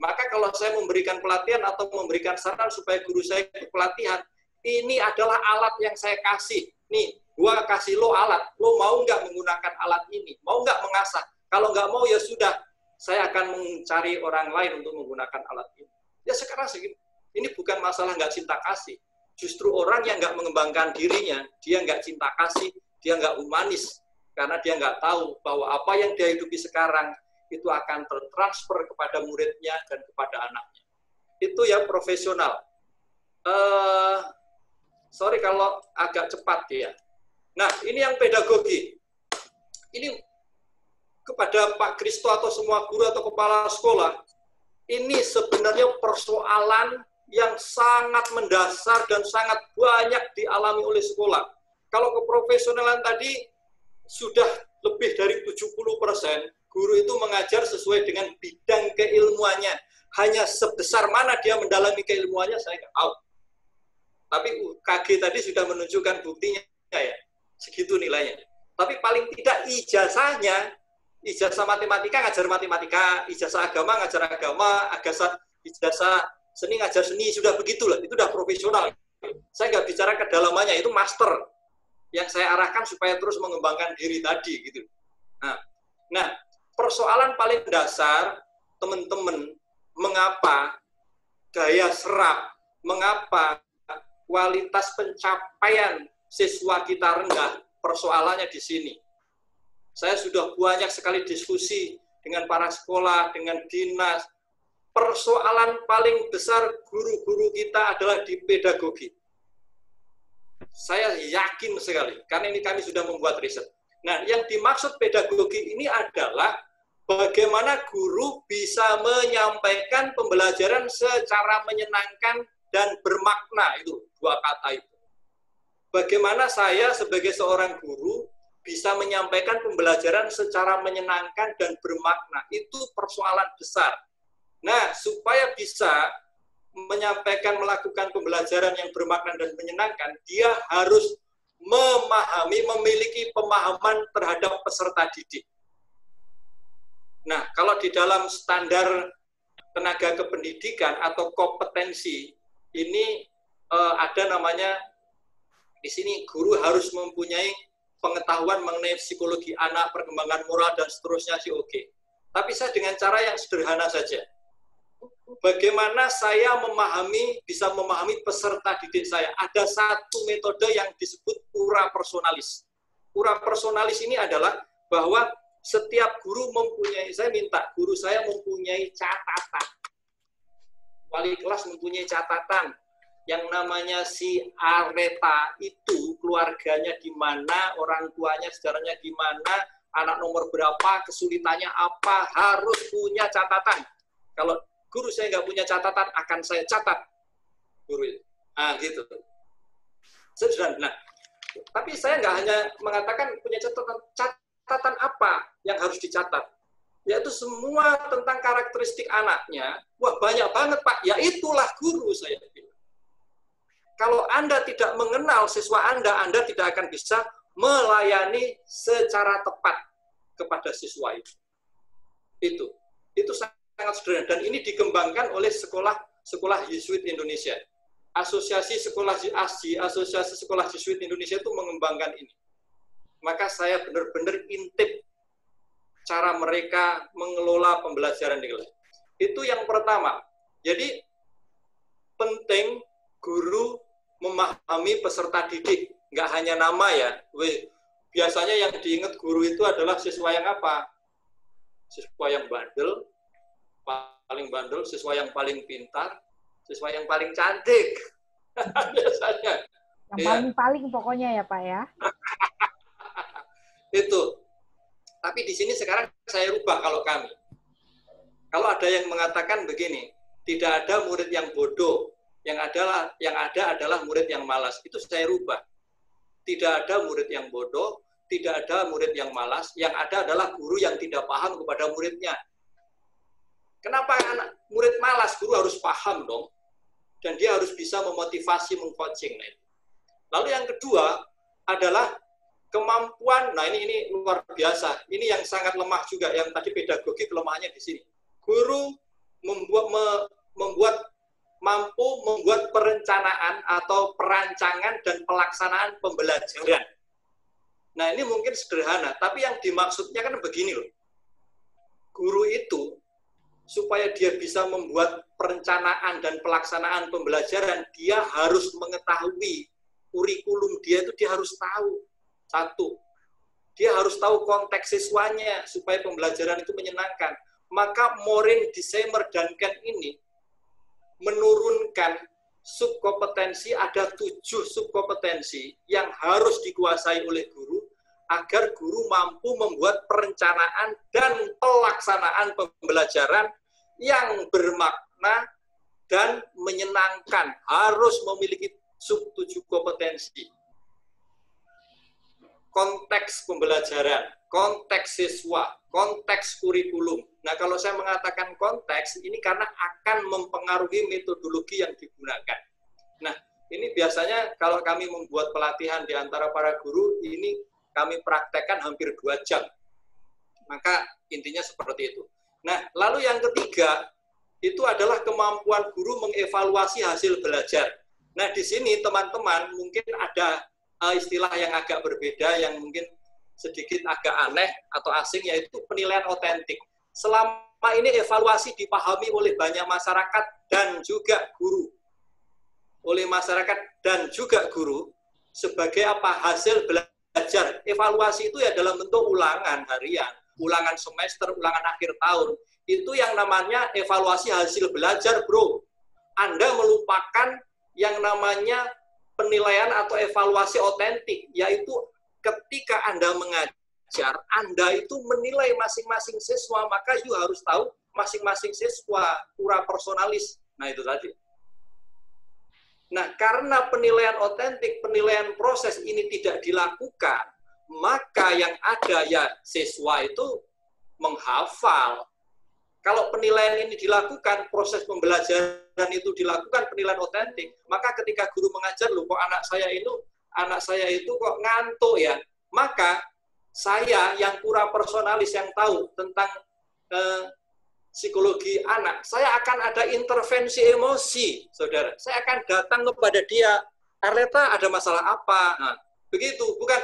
Maka kalau saya memberikan pelatihan atau memberikan saran supaya guru saya ikut pelatihan, ini adalah alat yang saya kasih. Nih, gua kasih lo alat. Lo mau nggak menggunakan alat ini? Mau nggak mengasah? Kalau nggak mau, ya sudah. Saya akan mencari orang lain untuk menggunakan alat ini. Ya sekarang segitu. Ini bukan masalah nggak cinta kasih. Justru orang yang nggak mengembangkan dirinya, dia nggak cinta kasih, dia nggak humanis. Karena dia nggak tahu bahwa apa yang dia hidupi sekarang, itu akan tertransfer kepada muridnya dan kepada anaknya. Itu ya profesional. Sorry kalau agak cepat ya. Nah, ini yang pedagogi. Ini kepada Pak Kristo atau semua guru atau kepala sekolah, ini sebenarnya persoalan yang sangat mendasar dan sangat banyak dialami oleh sekolah. Kalau keprofesionalan tadi sudah lebih dari 70%, guru itu mengajar sesuai dengan bidang keilmuannya. Hanya sebesar mana dia mendalami keilmuannya, saya nggak tahu. Tapi UKG tadi sudah menunjukkan buktinya ya, segitu nilainya. Tapi paling tidak ijazahnya, ijazah matematika ngajar matematika, ijazah agama ngajar agama, ijazah seni ngajar seni, sudah begitulah, itu sudah profesional. Saya nggak bicara kedalamannya, itu master yang saya arahkan supaya terus mengembangkan diri tadi gitu. Nah, persoalan paling dasar, teman-teman, mengapa daya serap, mengapa kualitas pencapaian siswa kita rendah, persoalannya di sini. Saya sudah banyak sekali diskusi dengan para sekolah, dengan dinas. Persoalan paling besar guru-guru kita adalah di pedagogi. Saya yakin sekali, karena ini kami sudah membuat riset. Nah, yang dimaksud pedagogi ini adalah bagaimana guru bisa menyampaikan pembelajaran secara menyenangkan dan bermakna, itu dua kata itu. Bagaimana saya sebagai seorang guru bisa menyampaikan pembelajaran secara menyenangkan dan bermakna, itu persoalan besar. Nah, supaya bisa, menyampaikan, melakukan pembelajaran yang bermakna dan menyenangkan, dia harus memahami, memiliki pemahaman terhadap peserta didik. Nah, kalau di dalam standar tenaga kependidikan atau kompetensi, ini ada namanya, di sini guru harus mempunyai pengetahuan mengenai psikologi anak, perkembangan moral, dan seterusnya sih oke. Tapi saya dengan cara yang sederhana saja. Bagaimana saya bisa memahami peserta didik saya? Ada satu metode yang disebut ura personalis. Ura personalis ini adalah bahwa setiap guru saya minta guru saya mempunyai catatan. Wali kelas mempunyai catatan. Yang namanya si Areta itu keluarganya di mana, orang tuanya, saudaranya gimana, anak nomor berapa, kesulitannya apa, harus punya catatan. Kalau guru saya nggak punya catatan, akan saya catat guru itu. Nah, gitu. Sederhana. Nah, tapi saya nggak hanya mengatakan punya catatan apa yang harus dicatat, yaitu semua tentang karakteristik anaknya. Wah, banyak banget, Pak. Ya itulah guru, saya bilang. Kalau Anda tidak mengenal siswa Anda tidak akan bisa melayani secara tepat kepada siswa itu. Itu sangat sederhana, dan ini dikembangkan oleh sekolah Yesuit Indonesia. Asosiasi sekolah Yesuit Indonesia itu mengembangkan ini. Maka saya benar-benar intip cara mereka mengelola pembelajaran di kelas. Itu yang pertama. Jadi penting guru memahami peserta didik, nggak hanya nama ya. Biasanya yang diingat guru itu adalah siswa yang apa? Siswa yang bandel, paling bandel, siswa yang paling pintar, siswa yang paling cantik. Biasanya. Yang paling-paling pokoknya ya, Pak ya. Itu. Tapi di sini sekarang saya rubah kalau kami. Kalau ada yang mengatakan begini, tidak ada murid yang bodoh, yang ada adalah murid yang malas. Itu saya rubah. Tidak ada murid yang bodoh, tidak ada murid yang malas, yang ada adalah guru yang tidak paham kepada muridnya. Kenapa murid malas? Guru harus paham dong. Dan dia harus bisa memotivasi, mengcoaching. Lalu yang kedua adalah kemampuan, nah ini luar biasa. Ini yang sangat lemah juga, yang tadi pedagogi kelemahannya di sini. Guru mampu membuat perencanaan atau perancangan dan pelaksanaan pembelajaran. Nah, ini mungkin sederhana, tapi yang dimaksudnya kan begini loh. Guru itu supaya dia bisa membuat perencanaan dan pelaksanaan pembelajaran, dia harus mengetahui kurikulum dia itu, dia harus tahu. Satu, dia harus tahu konteks siswanya supaya pembelajaran itu menyenangkan. Maka Morin, Deceimer, Duncan ini menurunkan subkompetensi, ada 7 subkompetensi yang harus dikuasai oleh guru agar guru mampu membuat perencanaan dan pelaksanaan pembelajaran yang bermakna dan menyenangkan. Harus memiliki sub 7 kompetensi. Konteks pembelajaran, konteks siswa, konteks kurikulum. Nah, kalau saya mengatakan konteks, ini karena akan mempengaruhi metodologi yang digunakan. Nah, ini biasanya kalau kami membuat pelatihan di antara para guru, ini kami praktekkan hampir 2 jam. Maka intinya seperti itu. Nah, lalu yang ketiga, itu adalah kemampuan guru mengevaluasi hasil belajar. Nah, di sini teman-teman mungkin ada istilah yang agak berbeda, yang mungkin sedikit agak aneh atau asing, yaitu penilaian otentik. Selama ini evaluasi dipahami oleh banyak masyarakat dan juga guru. Oleh masyarakat dan juga guru sebagai apa? Hasil belajar. Evaluasi itu ya dalam bentuk ulangan harian, ulangan semester, ulangan akhir tahun. Itu yang namanya evaluasi hasil belajar, bro. Anda melupakan yang namanya penilaian atau evaluasi otentik, yaitu ketika Anda mengajar, Anda itu menilai masing-masing siswa, maka you harus tahu masing-masing siswa, ura personalis. Nah, itu tadi. Nah, karena penilaian otentik, penilaian proses ini tidak dilakukan, maka yang ada ya siswa itu menghafal. kalau penilaian ini dilakukan, proses pembelajaran itu dilakukan, penilaian otentik, maka ketika guru mengajar, loh kok anak saya itu kok ngantuk ya, maka saya yang pura personalis yang tahu tentang psikologi anak, saya akan ada intervensi emosi, saudara. Saya akan datang kepada dia, Arleta ada masalah apa? Nah, begitu, bukan,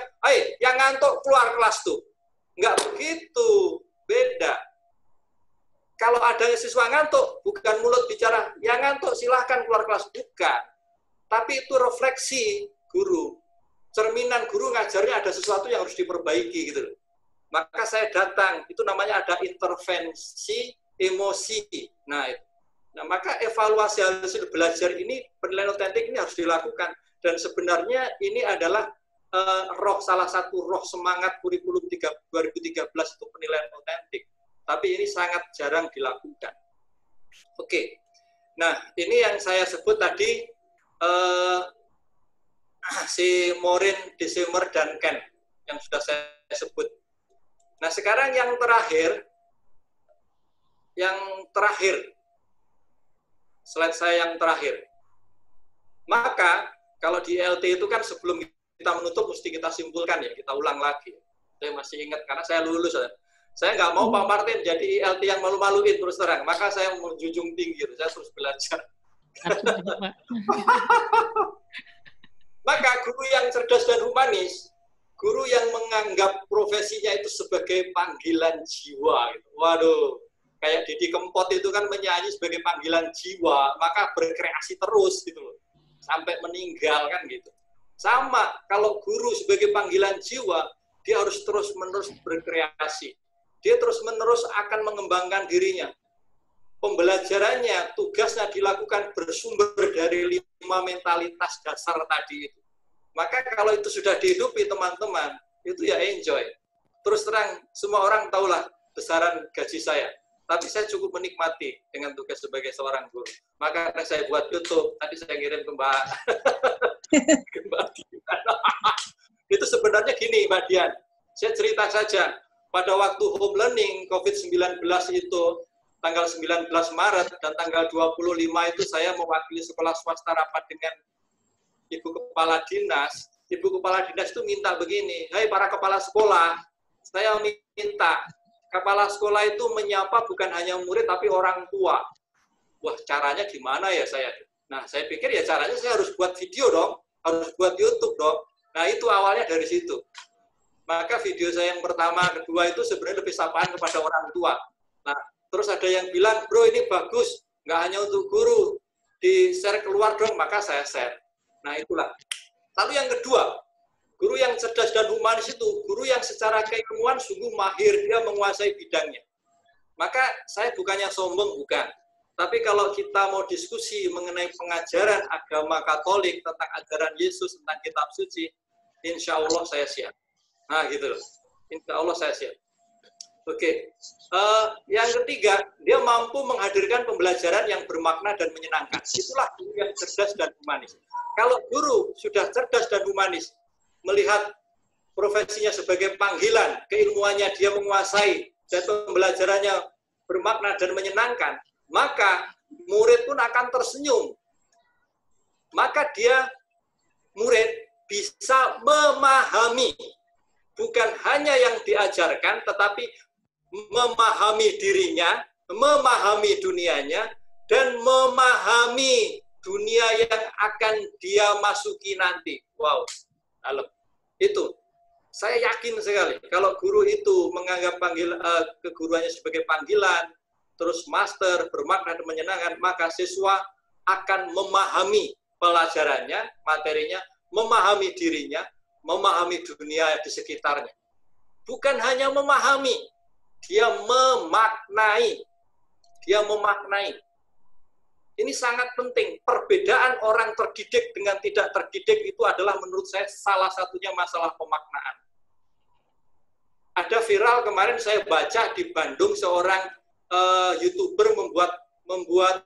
yang ngantuk keluar kelas tuh. Enggak begitu, beda. Kalau ada siswa ngantuk, bukan mulut bicara, yang ngantuk silahkan keluar kelas, bukan. Tapi itu refleksi guru. Cerminan guru ngajarnya ada sesuatu yang harus diperbaiki gitu. Maka saya datang, itu namanya ada intervensi emosi. Nah, maka evaluasi hasil belajar ini, penilaian otentik ini harus dilakukan. Dan sebenarnya ini adalah salah satu roh semangat kurikulum 2013 itu penilaian otentik. Tapi ini sangat jarang dilakukan. Oke. Nah, ini yang saya sebut tadi si Morin, Desemer, dan Ken yang sudah saya sebut. Nah, sekarang yang terakhir, slide saya yang terakhir. Maka, kalau di LT itu kan sebelum kita menutup, mesti kita simpulkan ya, kita ulang lagi. Saya masih ingat, karena saya lulus. Saya nggak mau Pak Martin jadi LT yang malu-maluin terus terang. Maka saya menjunjung tinggi, saya terus belajar. Maka guru yang cerdas dan humanis, guru yang menganggap profesinya itu sebagai panggilan jiwa. Gitu. Waduh, kayak Didi Kempot itu kan menyanyi sebagai panggilan jiwa, maka berkreasi terus gitu loh, sampai meninggal kan gitu. Sama, kalau guru sebagai panggilan jiwa, dia harus terus-menerus berkreasi. Dia terus-menerus akan mengembangkan dirinya. Pembelajarannya, tugasnya dilakukan bersumber dari 5 mentalitas dasar tadi itu. Maka kalau itu sudah dihidupi teman-teman, itu ya enjoy. Terus terang, semua orang tahulah besaran gaji saya. Tapi saya cukup menikmati dengan tugas sebagai seorang guru. Maka saya buat YouTube, tadi saya kirim ke Mbak Dian. Itu sebenarnya gini, Mbak Dian. Saya cerita saja, pada waktu home learning COVID-19 itu, tanggal 19 Maret dan tanggal 25 itu saya mewakili sekolah swasta rapat dengan Ibu Kepala Dinas. Ibu Kepala Dinas itu minta begini, hai para kepala sekolah, saya minta kepala sekolah itu menyapa bukan hanya murid tapi orang tua. Wah, caranya gimana ya saya? Nah, saya pikir ya caranya saya harus buat video dong, harus buat YouTube dong. Nah, itu awalnya dari situ. Maka video saya yang pertama, kedua itu sebenarnya lebih sapaan kepada orang tua. Nah, terus ada yang bilang, bro ini bagus, nggak hanya untuk guru, di-share keluar dong, maka saya share. Nah, itulah. Lalu yang kedua, guru yang cerdas dan humanis itu, guru yang secara keilmuan sungguh mahir, dia menguasai bidangnya. Maka saya bukannya sombong, bukan. Tapi kalau kita mau diskusi mengenai pengajaran agama Katolik, tentang ajaran Yesus, tentang kitab suci, insya Allah saya siap. Nah, gitu loh. Insya Allah saya siap. Oke. Yang ketiga, dia mampu menghadirkan pembelajaran yang bermakna dan menyenangkan. Itulah guru yang cerdas dan humanis. Kalau guru sudah cerdas dan humanis, melihat profesinya sebagai panggilan, keilmuannya dia menguasai, dan pembelajarannya bermakna dan menyenangkan, maka murid pun akan tersenyum. Maka murid bisa memahami, bukan hanya yang diajarkan, tetapi memahami dirinya, memahami dunianya, dan memahami dunia yang akan dia masuki nanti. Wow, dalam. Itu. Saya yakin sekali, kalau guru itu menganggap keguruannya sebagai panggilan, terus master, bermakna dan menyenangkan, maka siswa akan memahami pelajarannya, materinya, memahami dirinya, memahami dunia di sekitarnya. Bukan hanya memahami, dia memaknai. Dia memaknai. Ini sangat penting. Perbedaan orang terdidik dengan tidak terdidik itu adalah menurut saya salah satunya masalah pemaknaan. Ada viral kemarin saya baca di Bandung, seorang YouTuber membuat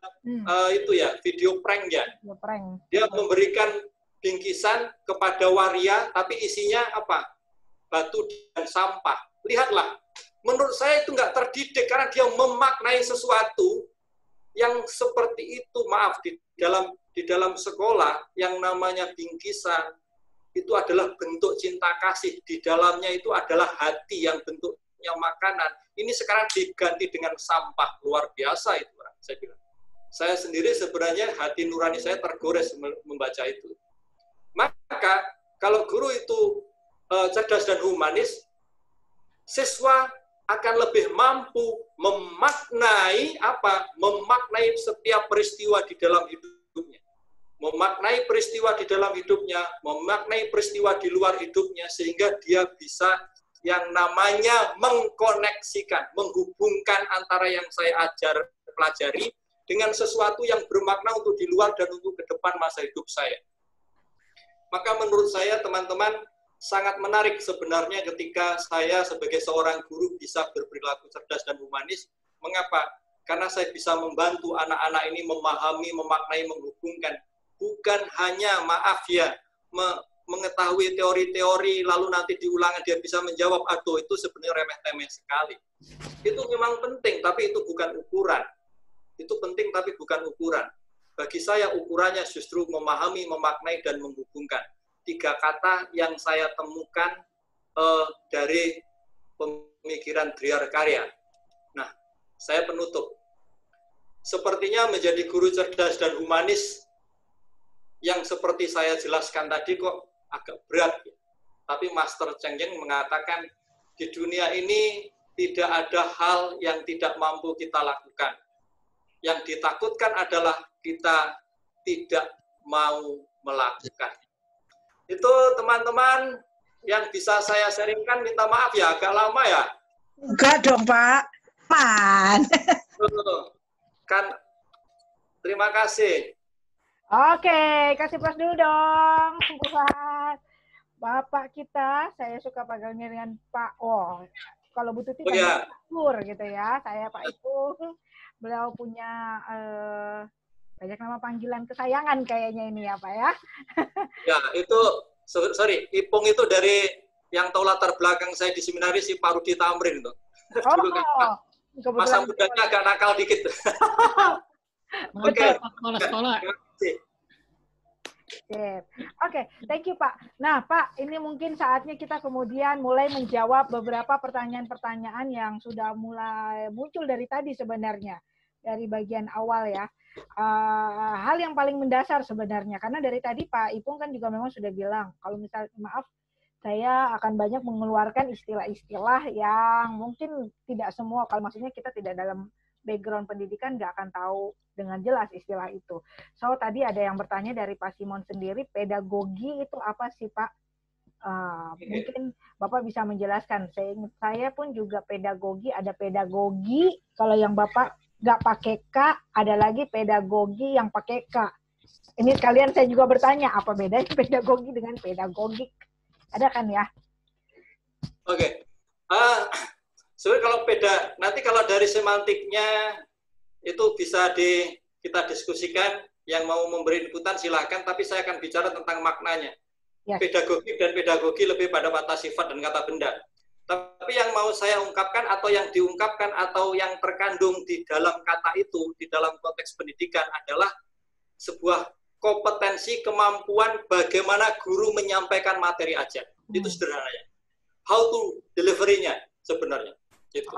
video prank ya. Dia memberikan bingkisan kepada waria, tapi isinya apa? Batu dan sampah. lihatlah, menurut saya itu nggak terdidik karena dia memaknai sesuatu yang seperti itu. Maaf, di dalam sekolah yang namanya bingkisan itu adalah bentuk cinta kasih. Di dalamnya itu adalah hati yang bentuknya makanan. Ini sekarang diganti dengan sampah. Luar biasa itu, saya bilang. Saya sendiri sebenarnya hati nurani saya tergores membaca itu. Maka kalau guru itu cerdas dan humanis, siswa akan lebih mampu memaknai memaknai setiap peristiwa di dalam hidupnya. Memaknai peristiwa di dalam hidupnya, memaknai peristiwa di luar hidupnya, sehingga dia bisa yang namanya mengkoneksikan, menghubungkan antara yang saya pelajari dengan sesuatu yang bermakna untuk di luar dan untuk ke depan masa hidup saya. Maka menurut saya, teman-teman, sangat menarik sebenarnya ketika saya sebagai seorang guru bisa berperilaku cerdas dan humanis. Mengapa? Karena saya bisa membantu anak-anak ini memahami, memaknai, menghubungkan. Bukan hanya, maaf ya, mengetahui teori-teori, lalu nanti diulangan dia bisa menjawab, aduh itu sebenarnya remeh-temeh sekali. Itu memang penting, tapi itu bukan ukuran. Itu penting, tapi bukan ukuran. Bagi saya ukurannya justru memahami, memaknai, dan menghubungkan. 3 kata yang saya temukan dari pemikiran Driar Karya. Nah, saya penutup. Sepertinya menjadi guru cerdas dan humanis yang seperti saya jelaskan tadi kok agak berat. Tapi Master Cheng Yen mengatakan di dunia ini tidak ada hal yang tidak mampu kita lakukan. Yang ditakutkan adalah kita tidak mau melakukan. Itu teman-teman yang bisa saya sharingkan, minta maaf ya, agak lama ya. Enggak dong Pak, man. Kan, terima kasih. Oke, kasih plus dulu dong, buat Bapak kita. Saya suka panggilnya dengan Pak. Oh, kalau Bu Tuti kan Pak Pur gitu ya. Saya Pak Ipung. Beliau punya banyak nama panggilan kesayangan kayaknya ini ya Pak ya. Ya, itu, sorry, Ipung itu dari yang tahu latar belakang saya di seminaris si Pak Rudi Tamrin tuh. Oh, masa mudanya agak nakal dikit. Oke, kepala sekolah. Oke, thank you Pak. Nah Pak, ini mungkin saatnya kita kemudian mulai menjawab beberapa pertanyaan-pertanyaan yang sudah mulai muncul dari tadi sebenarnya. Dari bagian awal ya. Hal yang paling mendasar sebenarnya. Karena dari tadi Pak Ipung kan juga memang sudah bilang, kalau misalnya, maaf, saya akan banyak mengeluarkan istilah-istilah yang mungkin tidak semua, kalau maksudnya kita tidak dalam background pendidikan nggak akan tahu dengan jelas istilah itu. So, tadi ada yang bertanya dari Pak Simon sendiri, pedagogi itu apa sih Pak? Mungkin Bapak bisa menjelaskan. Saya pun juga pedagogi, ada pedagogi, kalau yang Bapak nggak pakai K, ada lagi pedagogi yang pakai K. Ini sekalian saya juga bertanya, apa bedanya pedagogi dengan pedagogik? Ada kan ya? Oke. Sebenarnya kalau nanti kalau dari semantiknya itu bisa kita diskusikan, yang mau memberi inputan silahkan, tapi saya akan bicara tentang maknanya. Yes. Pedagogik dan pedagogi lebih pada kata sifat dan kata benda. Tapi yang mau saya ungkapkan atau yang diungkapkan atau yang terkandung di dalam kata itu, di dalam konteks pendidikan adalah sebuah kompetensi, kemampuan bagaimana guru menyampaikan materi ajar. Itu sederhananya. How to delivery-nya sebenarnya. Gitu.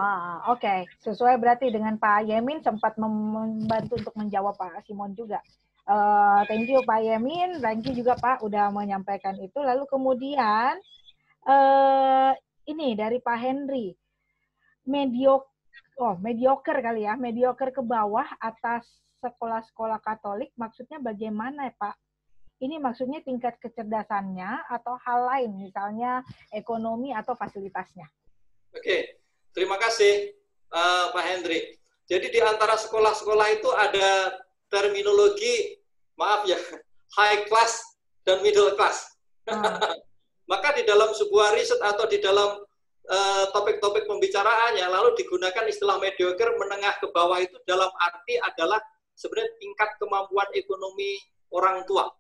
Oke. Sesuai berarti dengan Pak Yemin sempat membantu untuk menjawab Pak Simon juga. Thank you Pak Yemin, thank you juga Pak udah menyampaikan itu. Lalu kemudian ini dari Pak Henry, mediocre kali ya, mediocre ke bawah atas sekolah-sekolah Katolik, maksudnya bagaimana Pak? Ini maksudnya tingkat kecerdasannya atau hal lain, misalnya ekonomi atau fasilitasnya. Oke, terima kasih Pak Henry. Jadi di antara sekolah-sekolah itu ada terminologi, maaf ya, high class dan middle class. Maka di dalam sebuah riset atau di dalam topik-topik pembicaraannya, lalu digunakan istilah mediocre, menengah ke bawah itu dalam arti adalah sebenarnya tingkat kemampuan ekonomi orang tua.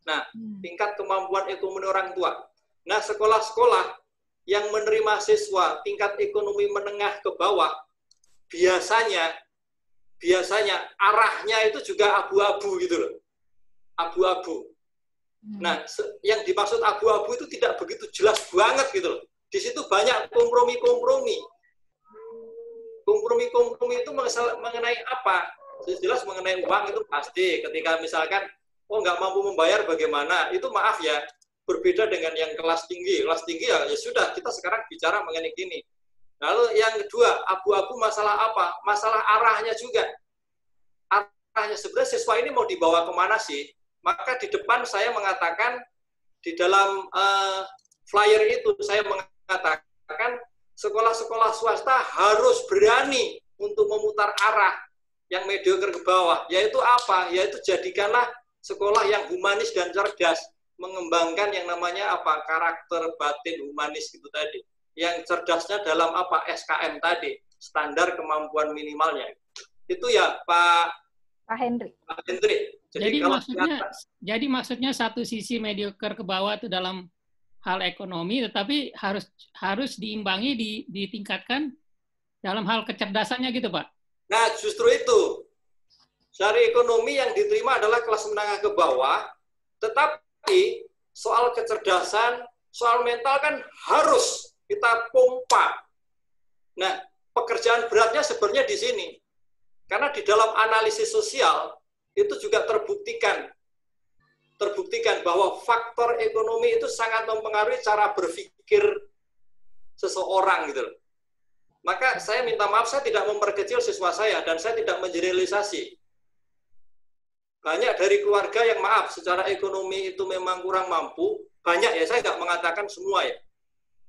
Nah, tingkat kemampuan ekonomi orang tua. Nah, sekolah-sekolah yang menerima siswa tingkat ekonomi menengah ke bawah, biasanya arahnya itu juga abu-abu gitu loh. Abu-abu. Nah, yang dimaksud abu-abu itu tidak begitu jelas banget gitu loh. Di situ banyak kompromi-kompromi. Kompromi-kompromi itu mengenai apa? Jelas mengenai uang itu pasti. Ketika misalkan, oh nggak mampu membayar bagaimana? Itu maaf ya, berbeda dengan yang kelas tinggi. Kelas tinggi ya sudah, kita sekarang bicara mengenai gini. Lalu yang kedua, abu-abu masalah apa? Masalah arahnya juga. Arahnya sebenarnya siswa ini mau dibawa kemana sih? Maka di depan saya mengatakan, di dalam flyer itu saya mengatakan, sekolah-sekolah swasta harus berani untuk memutar arah yang mediocre ke bawah. Yaitu apa? Yaitu jadikanlah sekolah yang humanis dan cerdas, mengembangkan yang namanya apa? Karakter batin humanis itu tadi. Yang cerdasnya dalam apa? SKM tadi, standar kemampuan minimalnya. Itu ya Pak Hendri. Pak Hendri. Jadi maksudnya satu sisi mediocre ke bawah itu dalam hal ekonomi, tetapi harus diimbangi, ditingkatkan dalam hal kecerdasannya gitu, Pak. Nah, justru itu. Dari ekonomi yang diterima adalah kelas menengah ke bawah, tetapi soal kecerdasan, soal mental kan harus kita pompa. Nah, pekerjaan beratnya sebenarnya di sini. Karena di dalam analisis sosial, itu juga terbuktikan bahwa faktor ekonomi itu sangat mempengaruhi cara berpikir seseorang gitu loh. Maka saya minta maaf, saya tidak memperkecil siswa saya dan saya tidak mengeneralisasi. Banyak dari keluarga yang maaf secara ekonomi itu memang kurang mampu, banyak ya, saya nggak mengatakan semua ya.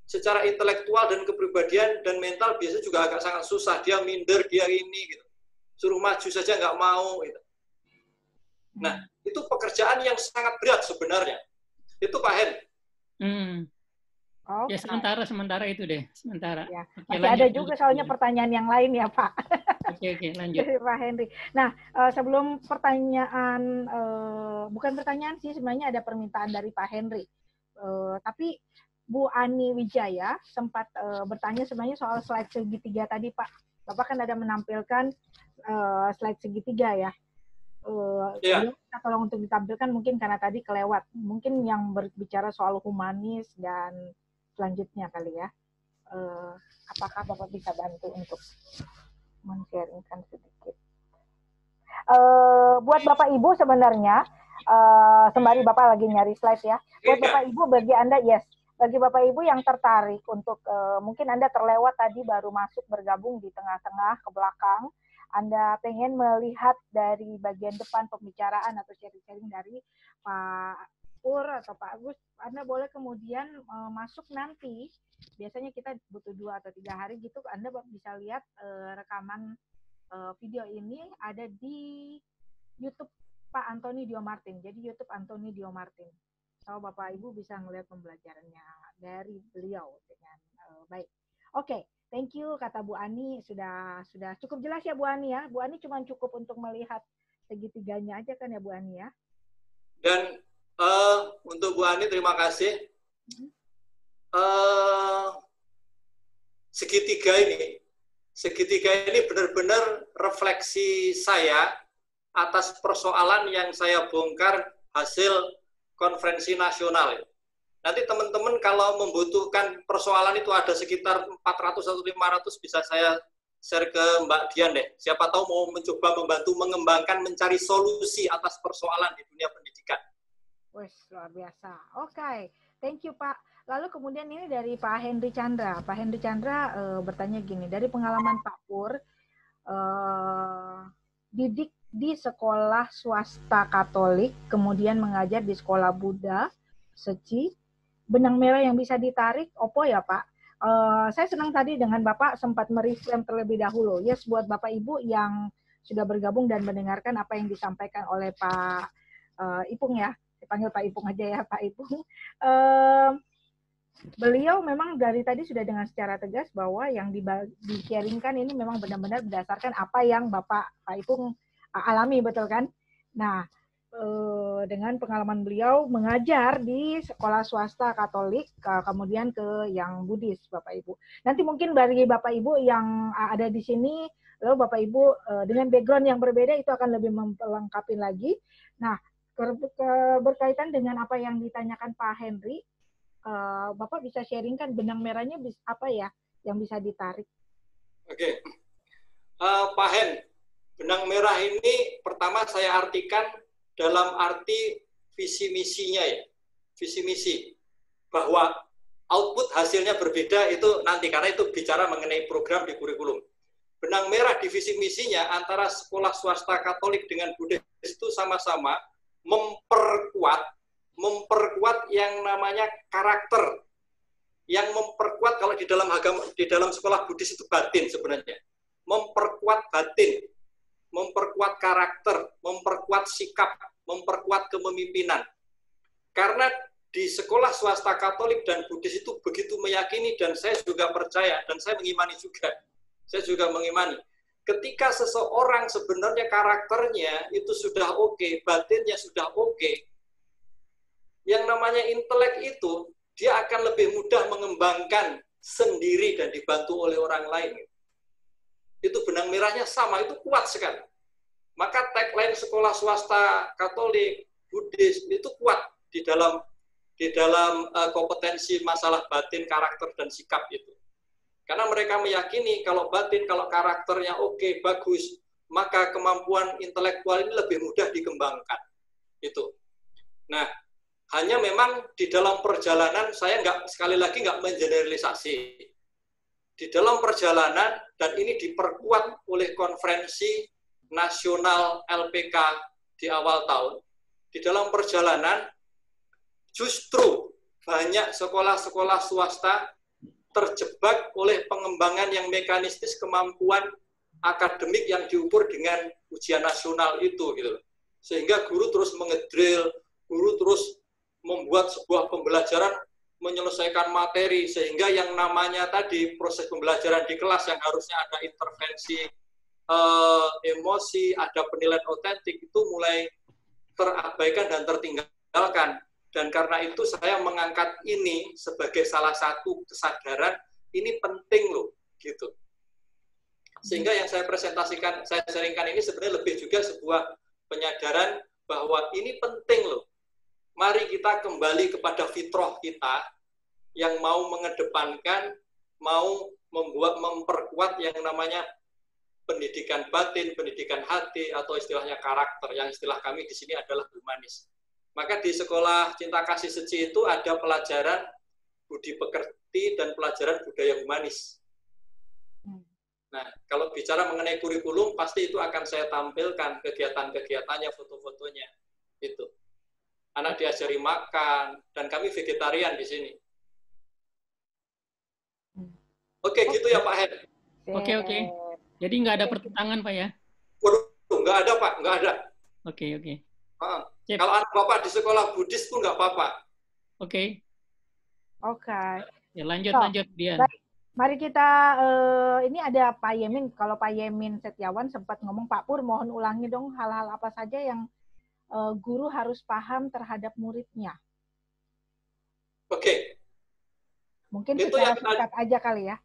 Secara intelektual dan kepribadian dan mental biasanya juga agak sangat susah, dia minder, dia ini gitu. Suruh maju saja nggak mau gitu. Nah, itu pekerjaan yang sangat berat sebenarnya. Itu Pak Hen. Ya sementara itu deh, sementara. Ya. Masih ada juga soalnya pertanyaan yang lain ya Pak. Oke, lanjut. Pak Henry. Nah, sebelum pertanyaan, bukan pertanyaan sih, sebenarnya ada permintaan dari Pak Henry. Tapi Bu Ani Wijaya sempat bertanya sebenarnya soal slide segitiga tadi Pak. Bapak kan ada menampilkan slide segitiga ya. Kita tolong untuk ditampilkan mungkin karena tadi kelewat. Mungkin yang berbicara soal humanis dan selanjutnya kali ya. Apakah Bapak bisa bantu untuk men-sharingkan sedikit? Buat Bapak Ibu sebenarnya, sembari Bapak lagi nyari slide ya. Buat Bapak Ibu, bagi Anda, bagi Bapak Ibu yang tertarik untuk, mungkin Anda terlewat tadi baru masuk bergabung di tengah-tengah ke belakang, Anda pengen melihat dari bagian depan pembicaraan atau sharing-sharing dari Pak Pur atau Pak Agus, Anda boleh kemudian masuk nanti. Biasanya kita butuh 2 atau 3 hari gitu, Anda bisa lihat rekaman video ini ada di YouTube Pak Antoni Dio Martin. Jadi YouTube Antoni Dio Martin. So, Bapak Ibu bisa melihat pembelajarannya dari beliau dengan baik. Oke. Thank you, kata Bu Ani, sudah cukup jelas ya Bu Ani ya. Bu Ani cuma cukup untuk melihat segitiganya aja kan ya Bu Ani ya. Dan untuk Bu Ani terima kasih. Segitiga ini benar-benar refleksi saya atas persoalan yang saya bongkar hasil konferensi nasional. Nanti teman-teman kalau membutuhkan persoalan itu ada sekitar 400 atau 500 bisa saya share ke Mbak Dian deh. Siapa tahu mau mencoba membantu mengembangkan, mencari solusi atas persoalan di dunia pendidikan. Wih, luar biasa. Oke, thank you Pak. Lalu kemudian ini dari Pak Hendri Chandra. Pak Hendri Chandra bertanya gini, dari pengalaman Pak Pur, didik di sekolah swasta Katolik, kemudian mengajar di sekolah Buddha, Seci, benang merah yang bisa ditarik, opo ya Pak? Saya senang tadi dengan Bapak sempat mereframe terlebih dahulu. Yes, buat Bapak Ibu yang sudah bergabung dan mendengarkan apa yang disampaikan oleh Pak Ipung ya. Dipanggil Pak Ipung aja ya, Pak Ipung. Beliau memang dari tadi sudah dengan secara tegas bahwa yang di-sharingkan ini memang benar-benar berdasarkan apa yang Bapak Pak Ipung alami, betul kan? Nah, dengan pengalaman beliau mengajar di sekolah swasta Katolik, kemudian ke yang Buddhis, Bapak Ibu. Nanti mungkin bagi Bapak Ibu yang ada di sini, lalu Bapak Ibu dengan background yang berbeda itu akan lebih melengkapi lagi. Nah, berkaitan dengan apa yang ditanyakan Pak Henry, Bapak bisa sharingkan benang merahnya apa ya yang bisa ditarik? Oke, Pak Hen, benang merah ini pertama saya artikan dalam arti visi misinya ya, visi misi bahwa output hasilnya berbeda itu nanti karena itu bicara mengenai program di kurikulum. Benang merah di visi misinya antara sekolah swasta Katolik dengan Buddhis itu sama-sama memperkuat yang namanya karakter, yang memperkuat kalau di dalam agama, di dalam sekolah Buddhis itu batin sebenarnya, memperkuat batin, memperkuat karakter, memperkuat sikap, memperkuat kepemimpinan. Karena di sekolah swasta Katolik dan Buddhis itu begitu meyakini, dan saya juga percaya, dan saya mengimani juga. Saya juga mengimani. Ketika seseorang sebenarnya karakternya itu sudah oke, batinnya sudah oke, yang namanya intelek itu, dia akan lebih mudah mengembangkan sendiri dan dibantu oleh orang lain. Itu benang merahnya sama, itu kuat sekali. Maka tagline sekolah swasta Katolik, Buddhis itu kuat di dalam kompetensi masalah batin, karakter, dan sikap itu. Karena mereka meyakini kalau batin, kalau karakternya oke, bagus, maka kemampuan intelektual ini lebih mudah dikembangkan. Itu. Nah, hanya memang di dalam perjalanan, saya sekali lagi nggak mengeneralisasi. Di dalam perjalanan, dan ini diperkuat oleh konferensi nasional LPK di awal tahun, di dalam perjalanan, justru banyak sekolah-sekolah swasta terjebak oleh pengembangan yang mekanistis kemampuan akademik yang diukur dengan ujian nasional itu, gitu. Sehingga guru terus mengedrill, guru terus membuat sebuah pembelajaran menyelesaikan materi, sehingga yang namanya tadi proses pembelajaran di kelas yang harusnya ada intervensi emosi, ada penilaian otentik, itu mulai terabaikan dan tertinggalkan. Dan karena itu saya mengangkat ini sebagai salah satu kesadaran, ini penting loh, gitu. Sehingga yang saya presentasikan, saya sharingkan ini sebenarnya lebih juga sebuah penyadaran bahwa ini penting loh. Mari kita kembali kepada fitrah kita yang mau mengedepankan, mau memperkuat yang namanya pendidikan batin, pendidikan hati, atau istilahnya karakter, yang istilah kami di sini adalah humanis. Maka di sekolah Cinta Kasih Seci itu ada pelajaran budi pekerti dan pelajaran budaya humanis. Nah, kalau bicara mengenai kurikulum, pasti itu akan saya tampilkan kegiatan-kegiatannya, foto-fotonya. Itu. Anak diajari makan, dan kami vegetarian di sini. Oke, gitu ya Pak Hen. Oke. Jadi nggak ada pertentangan, Pak ya? Waduh, nggak ada Pak, nggak ada. Oke. Kalau anak Bapak di sekolah Buddhis pun nggak apa-apa. Oke. Ya, lanjut dia. Baik. Mari kita, ini ada Pak Yemin. Kalau Pak Yemin Setiawan sempat ngomong, Pak Pur mohon ulangi dong hal-hal apa saja yang guru harus paham terhadap muridnya. Oke. Mungkin itu secara singkat aja kali ya.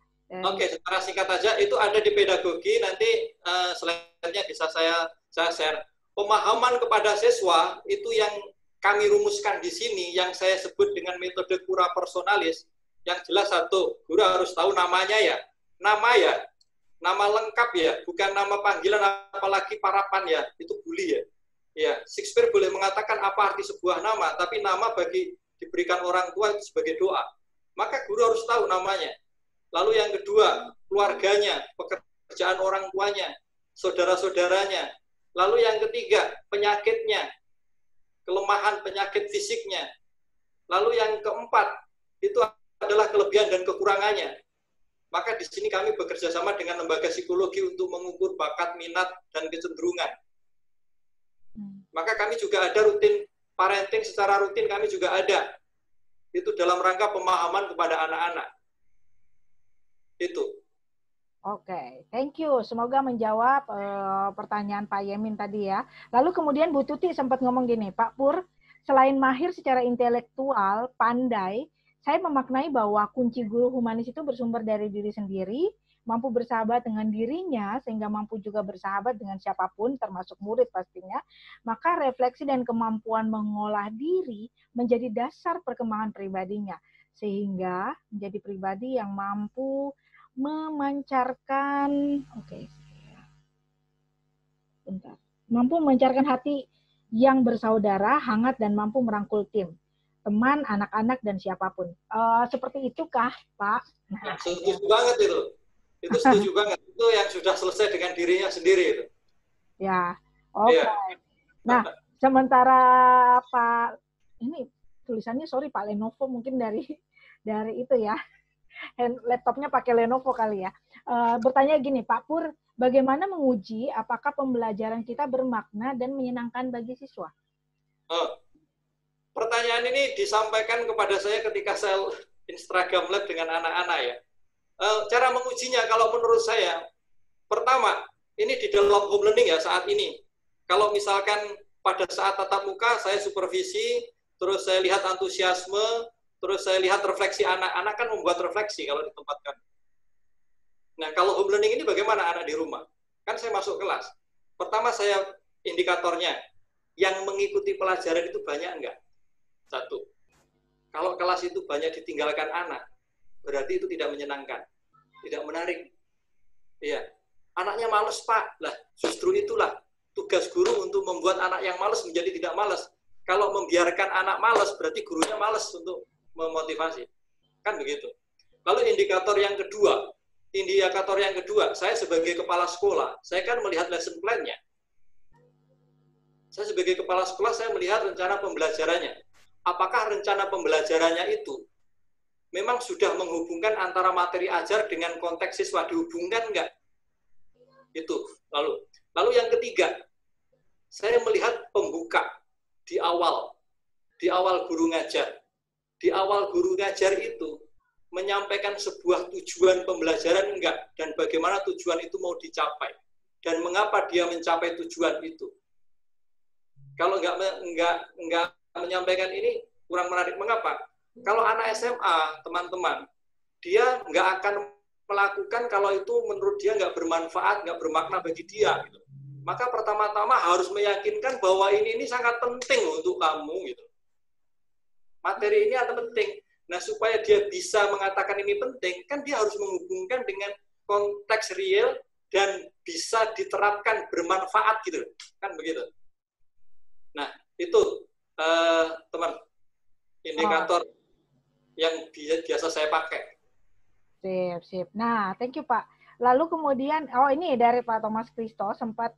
Oke, secara singkat aja, itu ada di pedagogi, nanti slide-nya bisa saya share. Pemahaman kepada siswa itu yang kami rumuskan di sini, yang saya sebut dengan metode cura personalis. Yang jelas satu, guru harus tahu namanya ya. Nama lengkap ya, bukan nama panggilan, apalagi parapan ya, itu bully ya. Ya, Shakespeare boleh mengatakan apa arti sebuah nama, tapi nama bagi diberikan orang tua itu sebagai doa. Maka guru harus tahu namanya. Lalu yang kedua, keluarganya, pekerjaan orang tuanya, saudara-saudaranya. Lalu yang ketiga, penyakitnya, kelemahan penyakit fisiknya. Lalu yang keempat, itu adalah kelebihan dan kekurangannya. Maka di sini kami bekerja sama dengan lembaga psikologi untuk mengukur bakat, minat, dan kecenderungan. Maka kami juga ada rutin parenting, secara rutin kami juga ada. Itu dalam rangka pemahaman kepada anak-anak. Itu. Oke, thank you. Semoga menjawab pertanyaan Pak Yemin tadi ya. Lalu kemudian Bu Tuti sempat ngomong gini, Pak Pur, selain mahir secara intelektual, pandai, saya memaknai bahwa kunci guru humanis itu bersumber dari diri sendiri, mampu bersahabat dengan dirinya, sehingga mampu juga bersahabat dengan siapapun, termasuk murid pastinya. Maka refleksi dan kemampuan mengolah diri menjadi dasar perkembangan pribadinya, sehingga menjadi pribadi yang mampu memancarkan mampu memancarkan hati yang bersaudara, hangat dan mampu merangkul tim, teman, anak-anak dan siapapun. Seperti itukah, Pak? Nah, setuju banget itu. Itu setuju banget. Itu yang sudah selesai dengan dirinya sendiri itu. Ya, oke. Nah, sementara Pak ini tulisannya Pak Lenovo mungkin dari itu ya. Laptopnya pakai Lenovo kali ya. Bertanya gini, Pak Pur, bagaimana menguji apakah pembelajaran kita bermakna dan menyenangkan bagi siswa? Pertanyaan ini disampaikan kepada saya ketika saya Instagram Lab dengan anak-anak ya. Cara mengujinya kalau menurut saya, pertama, ini di dalam home learning ya saat ini. Kalau misalkan pada saat tatap muka saya supervisi, terus saya lihat antusiasme, terus saya lihat refleksi anak-anak kan membuat refleksi kalau ditempatkan. Nah, kalau home learning ini bagaimana anak di rumah? Kan saya masuk kelas. Pertama saya indikatornya, yang mengikuti pelajaran itu banyak enggak? Satu. Kalau kelas itu banyak ditinggalkan anak, berarti itu tidak menyenangkan, tidak menarik. Iya. Anaknya malas, Pak. Lah, justru itulah tugas guru untuk membuat anak yang malas menjadi tidak malas. Kalau membiarkan anak malas, berarti gurunya malas untuk memotivasi. Kan begitu. Lalu indikator yang kedua, saya sebagai kepala sekolah, saya kan melihat lesson plan-nya. Saya sebagai kepala sekolah, saya melihat rencana pembelajarannya. Apakah rencana pembelajarannya itu memang sudah menghubungkan antara materi ajar dengan konteks siswa? Dihubungkan enggak? Itu. Lalu yang ketiga, saya melihat pembuka di awal guru ngajar. Di awal guru ngajar itu menyampaikan sebuah tujuan pembelajaran enggak, dan bagaimana tujuan itu mau dicapai, dan mengapa dia mencapai tujuan itu. Kalau enggak menyampaikan ini kurang menarik. Mengapa? Kalau anak SMA, teman-teman, dia enggak akan melakukan kalau itu menurut dia enggak bermanfaat, enggak bermakna bagi dia. Gitu. Maka pertama-tama harus meyakinkan bahwa ini sangat penting untuk kamu. Gitu. Materi ini atau penting. Nah, supaya dia bisa mengatakan ini penting, kan dia harus menghubungkan dengan konteks real dan bisa diterapkan bermanfaat gitu. Kan begitu. Nah, itu teman indikator yang biasa saya pakai. Sip. Nah, thank you, Pak. Lalu kemudian, ini dari Pak Thomas Christo sempat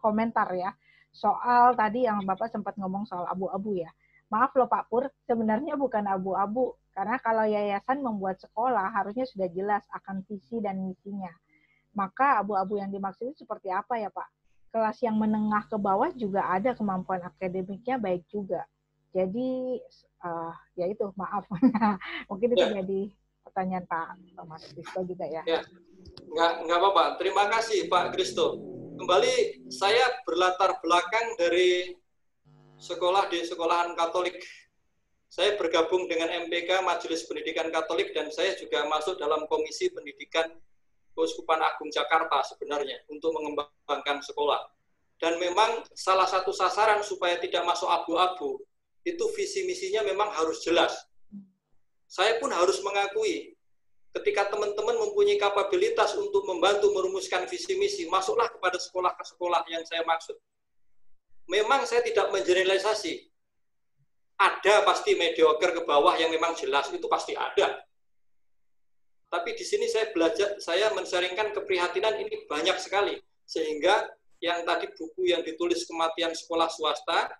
komentar ya. Soal tadi yang Bapak sempat ngomong soal abu-abu ya. Maaf loh Pak Pur, sebenarnya bukan abu-abu. Karena kalau yayasan membuat sekolah, harusnya sudah jelas akan visi dan misinya. Maka abu-abu yang dimaksud itu seperti apa ya Pak? Kelas yang menengah ke bawah juga ada kemampuan akademiknya baik juga. Jadi, ya itu, maaf. Mungkin itu jadi pertanyaan Pak Thomas Christo juga ya. Ya, nggak apa-apa. Terima kasih Pak Christo. Kembali saya berlatar belakang dari sekolah di sekolahan Katolik. Saya bergabung dengan MPK Majelis Pendidikan Katolik dan saya juga masuk dalam Komisi Pendidikan Keuskupan Agung Jakarta sebenarnya untuk mengembangkan sekolah. Dan memang salah satu sasaran supaya tidak masuk abu-abu itu visi misinya memang harus jelas. Saya pun harus mengakui ketika teman-teman mempunyai kapabilitas untuk membantu merumuskan visi misi, masuklah kepada sekolah yang saya maksud. Memang saya tidak mengeneralisasi. Ada pasti mediocre ke bawah yang memang jelas, itu pasti ada. Tapi di sini saya men-sharingkan keprihatinan ini banyak sekali. Sehingga yang tadi buku yang ditulis Kematian Sekolah Swasta,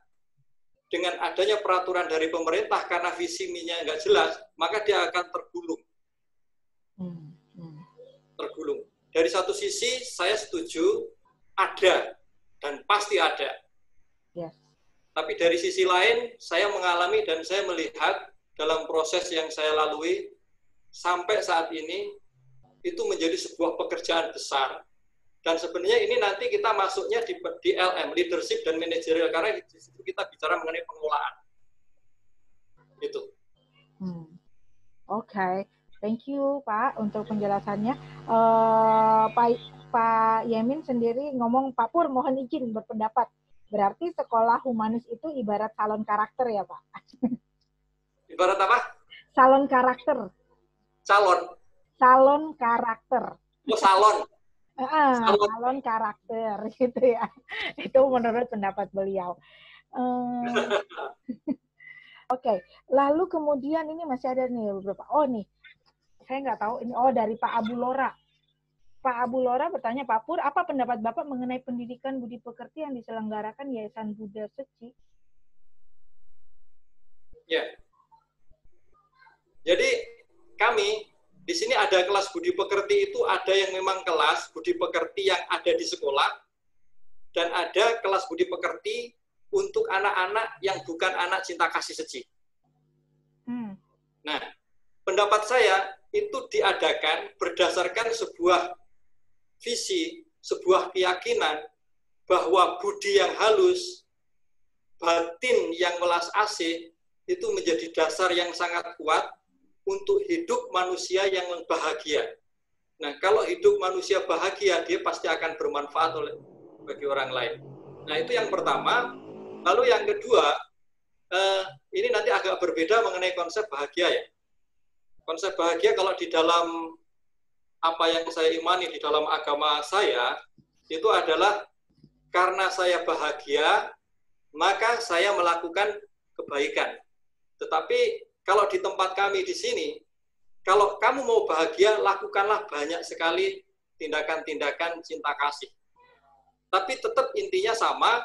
dengan adanya peraturan dari pemerintah karena visi misinya nggak jelas, maka dia akan tergulung. Tergulung. Dari satu sisi saya setuju ada dan pasti ada. Yes. Tapi dari sisi lain saya mengalami dan saya melihat dalam proses yang saya lalui sampai saat ini itu menjadi sebuah pekerjaan besar. Dan sebenarnya ini nanti kita masuknya di LM, leadership dan managerial, karena di situ kita bicara mengenai pengelolaan. Gitu. Oke. Thank you Pak untuk penjelasannya. Pak Yamin sendiri ngomong, Pak Pur mohon izin berpendapat. Berarti sekolah humanis itu ibarat salon karakter ya Pak? Ibarat apa? Salon karakter. Salon karakter. Oh, salon. Salon karakter gitu ya. Itu menurut pendapat beliau. Oke. Lalu kemudian ini masih ada nih beberapa. Oh nih, saya nggak tahu ini. Oh dari Pak Abu Lora. Pak Abu Lora bertanya, Pak Pur, apa pendapat Bapak mengenai pendidikan budi pekerti yang diselenggarakan Yayasan Buddha Seci? Ya. Jadi kami di sini ada kelas budi pekerti, itu ada yang memang kelas budi pekerti yang ada di sekolah, dan ada kelas budi pekerti untuk anak-anak yang bukan anak cinta kasih seci. Nah, pendapat saya itu diadakan berdasarkan sebuah visi, sebuah keyakinan bahwa budi yang halus, batin yang welas asih, itu menjadi dasar yang sangat kuat untuk hidup manusia yang bahagia. Nah, kalau hidup manusia bahagia, dia pasti akan bermanfaat bagi orang lain. Nah, itu yang pertama. Lalu yang kedua, ini nanti agak berbeda mengenai konsep bahagia ya. Konsep bahagia kalau di dalam apa yang saya imani di dalam agama saya, itu adalah karena saya bahagia, maka saya melakukan kebaikan. Tetapi kalau di tempat kami di sini, kalau kamu mau bahagia, lakukanlah banyak sekali tindakan-tindakan cinta kasih. Tapi tetap intinya sama,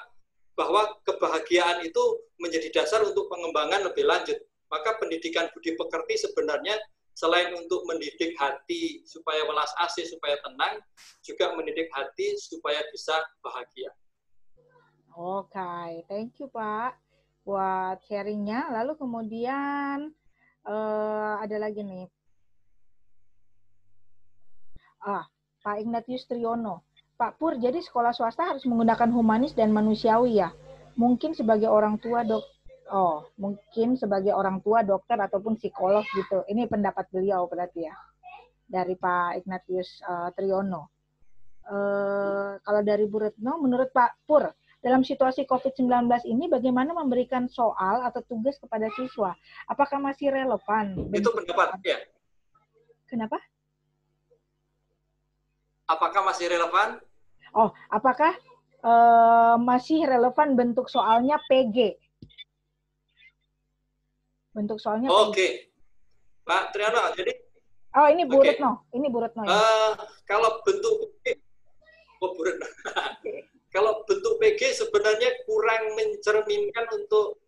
bahwa kebahagiaan itu menjadi dasar untuk pengembangan lebih lanjut. Maka pendidikan budi pekerti sebenarnya selain untuk mendidik hati supaya welas asih, supaya tenang, juga mendidik hati supaya bisa bahagia. Oke, thank you Pak buat sharingnya. Lalu kemudian ada lagi nih. Pak Ignatius Triyono. Pak Pur, jadi sekolah swasta harus menggunakan humanis dan manusiawi ya? Mungkin sebagai orang tua mungkin sebagai orang tua, dokter, ataupun psikolog gitu. Ini pendapat beliau berarti ya, dari Pak Ignatius Triyono. Kalau dari Bu Retno, menurut Pak Pur, dalam situasi COVID-19 ini bagaimana memberikan soal atau tugas kepada siswa? Apakah masih relevan? Itu pendapat, ya. Kenapa? Apakah masih relevan? Apakah masih relevan bentuk soalnya PG? Bentuk soalnya Oke. Pak Triyono, jadi ini Bu Retno. Ini Bu Retno ya. Kalau bentuk Bu Retno. Kalau bentuk PG sebenarnya kurang mencerminkan untuk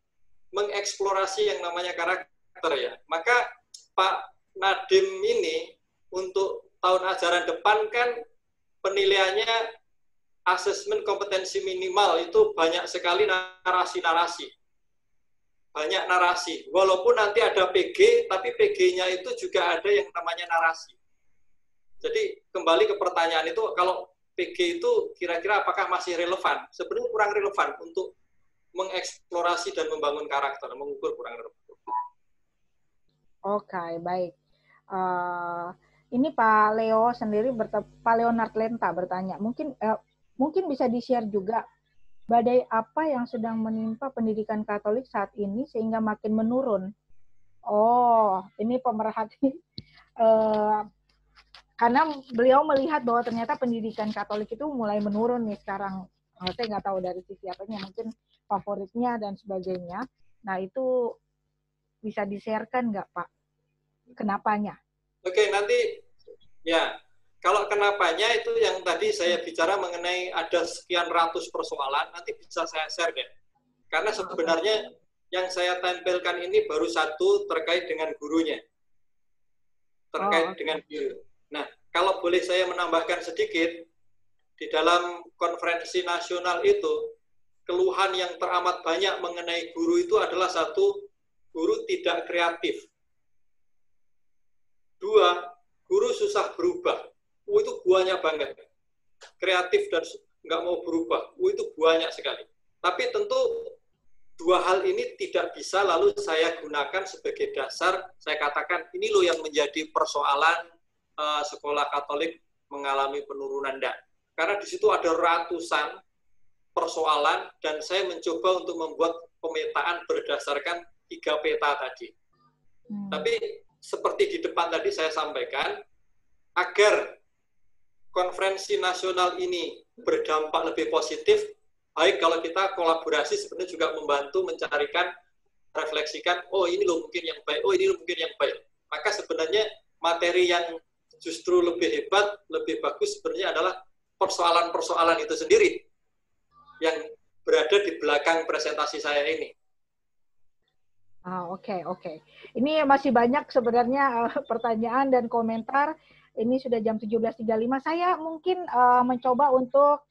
mengeksplorasi yang namanya karakter ya. Maka Pak Nadiem ini untuk tahun ajaran depan kan penilaiannya asesmen kompetensi minimal, itu banyak sekali narasi-narasi. Banyak narasi. Walaupun nanti ada PG, tapi PG-nya itu juga ada yang namanya narasi. Jadi kembali ke pertanyaan itu, kalau PG itu kira-kira apakah masih relevan? Sebenarnya kurang relevan untuk mengeksplorasi dan membangun karakter, mengukur kurang relevan. Oke, baik. Ini Pak Leo sendiri, Pak Leonard Lenta bertanya, mungkin bisa di-share juga badai apa yang sedang menimpa pendidikan Katolik saat ini sehingga makin menurun? Ini pemerhati. Karena beliau melihat bahwa ternyata pendidikan Katolik itu mulai menurun nih sekarang. Saya nggak tahu dari sisi apanya, mungkin favoritnya dan sebagainya. Nah, itu bisa di-share-kan nggak, Pak? Kenapanya? Oke, nanti ya. Kalau kenapanya itu yang tadi saya bicara mengenai ada sekian ratus persoalan, nanti bisa saya share deh. Karena sebenarnya yang saya tampilkan ini baru satu terkait dengan gurunya. Terkait dengan guru. Nah, kalau boleh saya menambahkan sedikit, di dalam konferensi nasional itu, keluhan yang teramat banyak mengenai guru itu adalah satu, guru tidak kreatif. Dua, guru susah berubah. banyak banget. Kreatif dan nggak mau berubah. Itu banyak sekali. Tapi tentu dua hal ini tidak bisa lalu saya gunakan sebagai dasar, saya katakan ini loh yang menjadi persoalan sekolah Katolik mengalami penurunan. Enggak. Karena di situ ada ratusan persoalan dan saya mencoba untuk membuat pemetaan berdasarkan 3 peta tadi. Tapi seperti di depan tadi saya sampaikan, agar konferensi nasional ini berdampak lebih positif, baik kalau kita kolaborasi sebenarnya juga membantu mencarikan, refleksikan, oh ini loh mungkin yang baik, oh ini loh mungkin yang baik. Maka sebenarnya materi yang justru lebih hebat, lebih bagus sebenarnya adalah persoalan-persoalan itu sendiri yang berada di belakang presentasi saya ini. Oke. Ini masih banyak sebenarnya pertanyaan dan komentar. Ini sudah jam 17.35. Saya mungkin mencoba untuk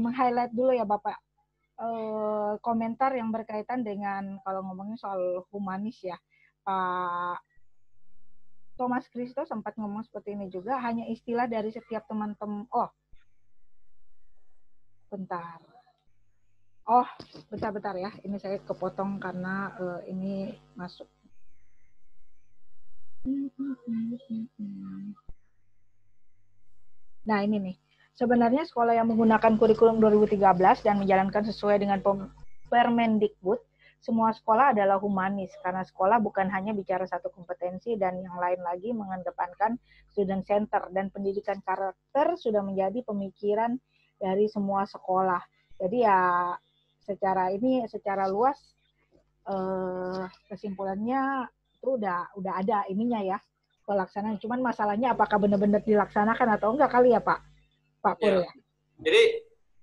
meng-highlight dulu ya Bapak. Komentar yang berkaitan dengan kalau ngomongin soal humanis ya. Pak Thomas Christo sempat ngomong seperti ini juga, hanya istilah dari setiap teman-teman. Bentar ya. Ini saya kepotong karena ini masuk. Nah, ini nih. Sebenarnya sekolah yang menggunakan kurikulum 2013 dan menjalankan sesuai dengan Permendikbud, semua sekolah adalah humanis, karena sekolah bukan hanya bicara satu kompetensi dan yang lain lagi mengedepankan student center, dan pendidikan karakter sudah menjadi pemikiran dari semua sekolah. Jadi ya secara luas kesimpulannya itu udah ada ininya ya pelaksanaan. Cuman masalahnya apakah benar-benar dilaksanakan atau enggak kali ya Pak Pur ya. Jadi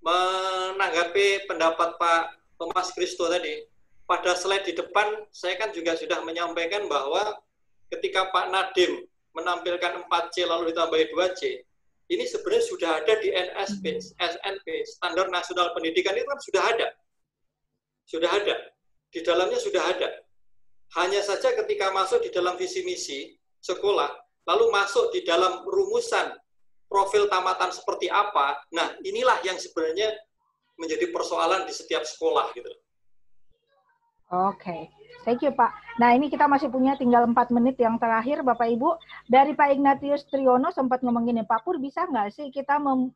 menanggapi pendapat Pak Thomas Christo tadi, pada slide di depan saya kan juga sudah menyampaikan bahwa ketika Pak Nadiem menampilkan 4C lalu ditambahi 2C, ini sebenarnya sudah ada di SNP, Standar Nasional Pendidikan itu kan sudah ada. Di dalamnya sudah ada. Hanya saja ketika masuk di dalam visi misi sekolah, lalu masuk di dalam rumusan profil tamatan seperti apa, nah inilah yang sebenarnya menjadi persoalan di setiap sekolah gitu. Oke. Thank you, Pak. Nah, ini kita masih punya tinggal 4 menit yang terakhir, Bapak Ibu. Dari Pak Ignatius Triyono sempat ngomong gini, Pak Pur bisa nggak sih kita bentar.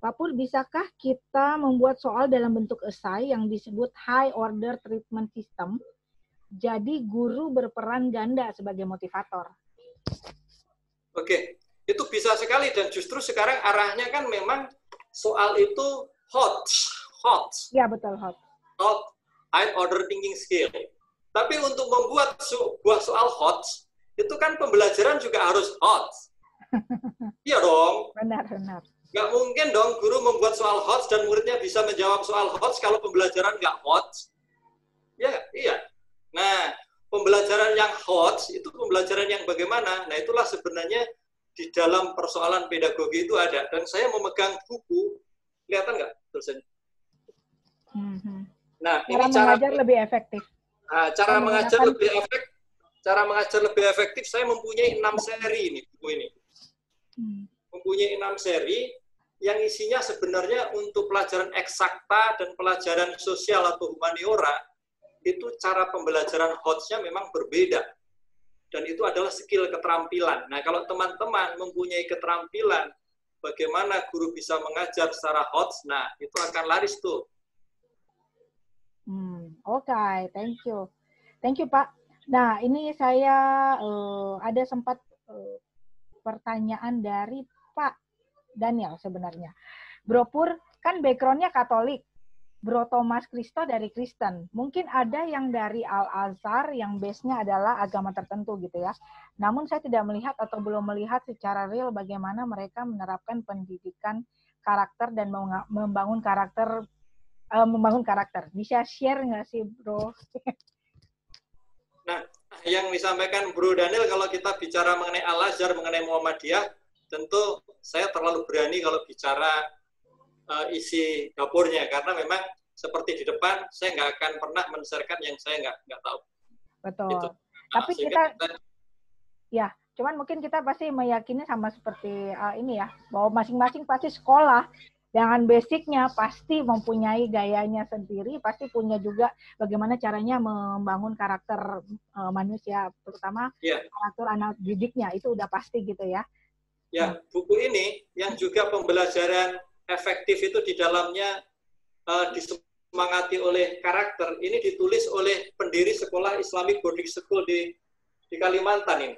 Pak Pur, bisakah kita membuat soal dalam bentuk esai yang disebut high order treatment system? Jadi guru berperan ganda sebagai motivator. Oke, itu bisa sekali dan justru sekarang arahnya kan memang soal itu hot. Ya, betul, hot. High order thinking skill. Tapi untuk membuat sebuah soal hot, itu kan pembelajaran juga harus hot. Iya dong. Benar. Nggak mungkin dong guru membuat soal hot dan muridnya bisa menjawab soal hot kalau pembelajaran nggak hot. Iya. Nah, pembelajaran yang hot itu pembelajaran yang bagaimana? Nah, itulah sebenarnya di dalam persoalan pedagogi itu ada. Dan saya memegang buku, kelihatan nggak tulisannya? Nah, ini cara mengajar lebih efektif. Nah, cara mengajar lebih efektif, saya mempunyai 6 seri ini buku ini. Mempunyai 6 seri yang isinya sebenarnya untuk pelajaran eksakta dan pelajaran sosial atau humaniora, itu cara pembelajaran HOTS-nya memang berbeda. Dan itu adalah skill keterampilan. Nah, kalau teman-teman mempunyai keterampilan bagaimana guru bisa mengajar secara HOTS, nah itu akan laris tuh. Oke, thank you. Thank you, Pak. Nah, ini saya ada sempat pertanyaan dari Pak Daniel sebenarnya. Bro Pur kan background-nya Katolik. Bro Thomas Christo dari Kristen. Mungkin ada yang dari Al-Azhar yang base-nya adalah agama tertentu gitu ya. Namun saya tidak melihat atau belum melihat secara real bagaimana mereka menerapkan pendidikan karakter dan membangun karakter. Bisa share nggak sih, Bro? Nah, yang disampaikan Bro Daniel, kalau kita bicara mengenai Al-Azhar, mengenai Muhammadiyah, tentu saya terlalu berani kalau bicara isi dapurnya, karena memang seperti di depan, saya nggak akan pernah men-sharekan yang saya nggak tahu. Betul. Gitu. Tapi Cuman mungkin kita pasti meyakini sama seperti ini ya, bahwa masing-masing pasti sekolah dengan basicnya pasti mempunyai gayanya sendiri, pasti punya juga bagaimana caranya membangun karakter manusia, terutama karakter anak didiknya, itu udah pasti gitu ya. Ya, buku ini yang juga pembelajaran efektif itu di dalamnya disemangati oleh karakter, ini ditulis oleh pendiri sekolah Islamic Boarding School di Kalimantan ini.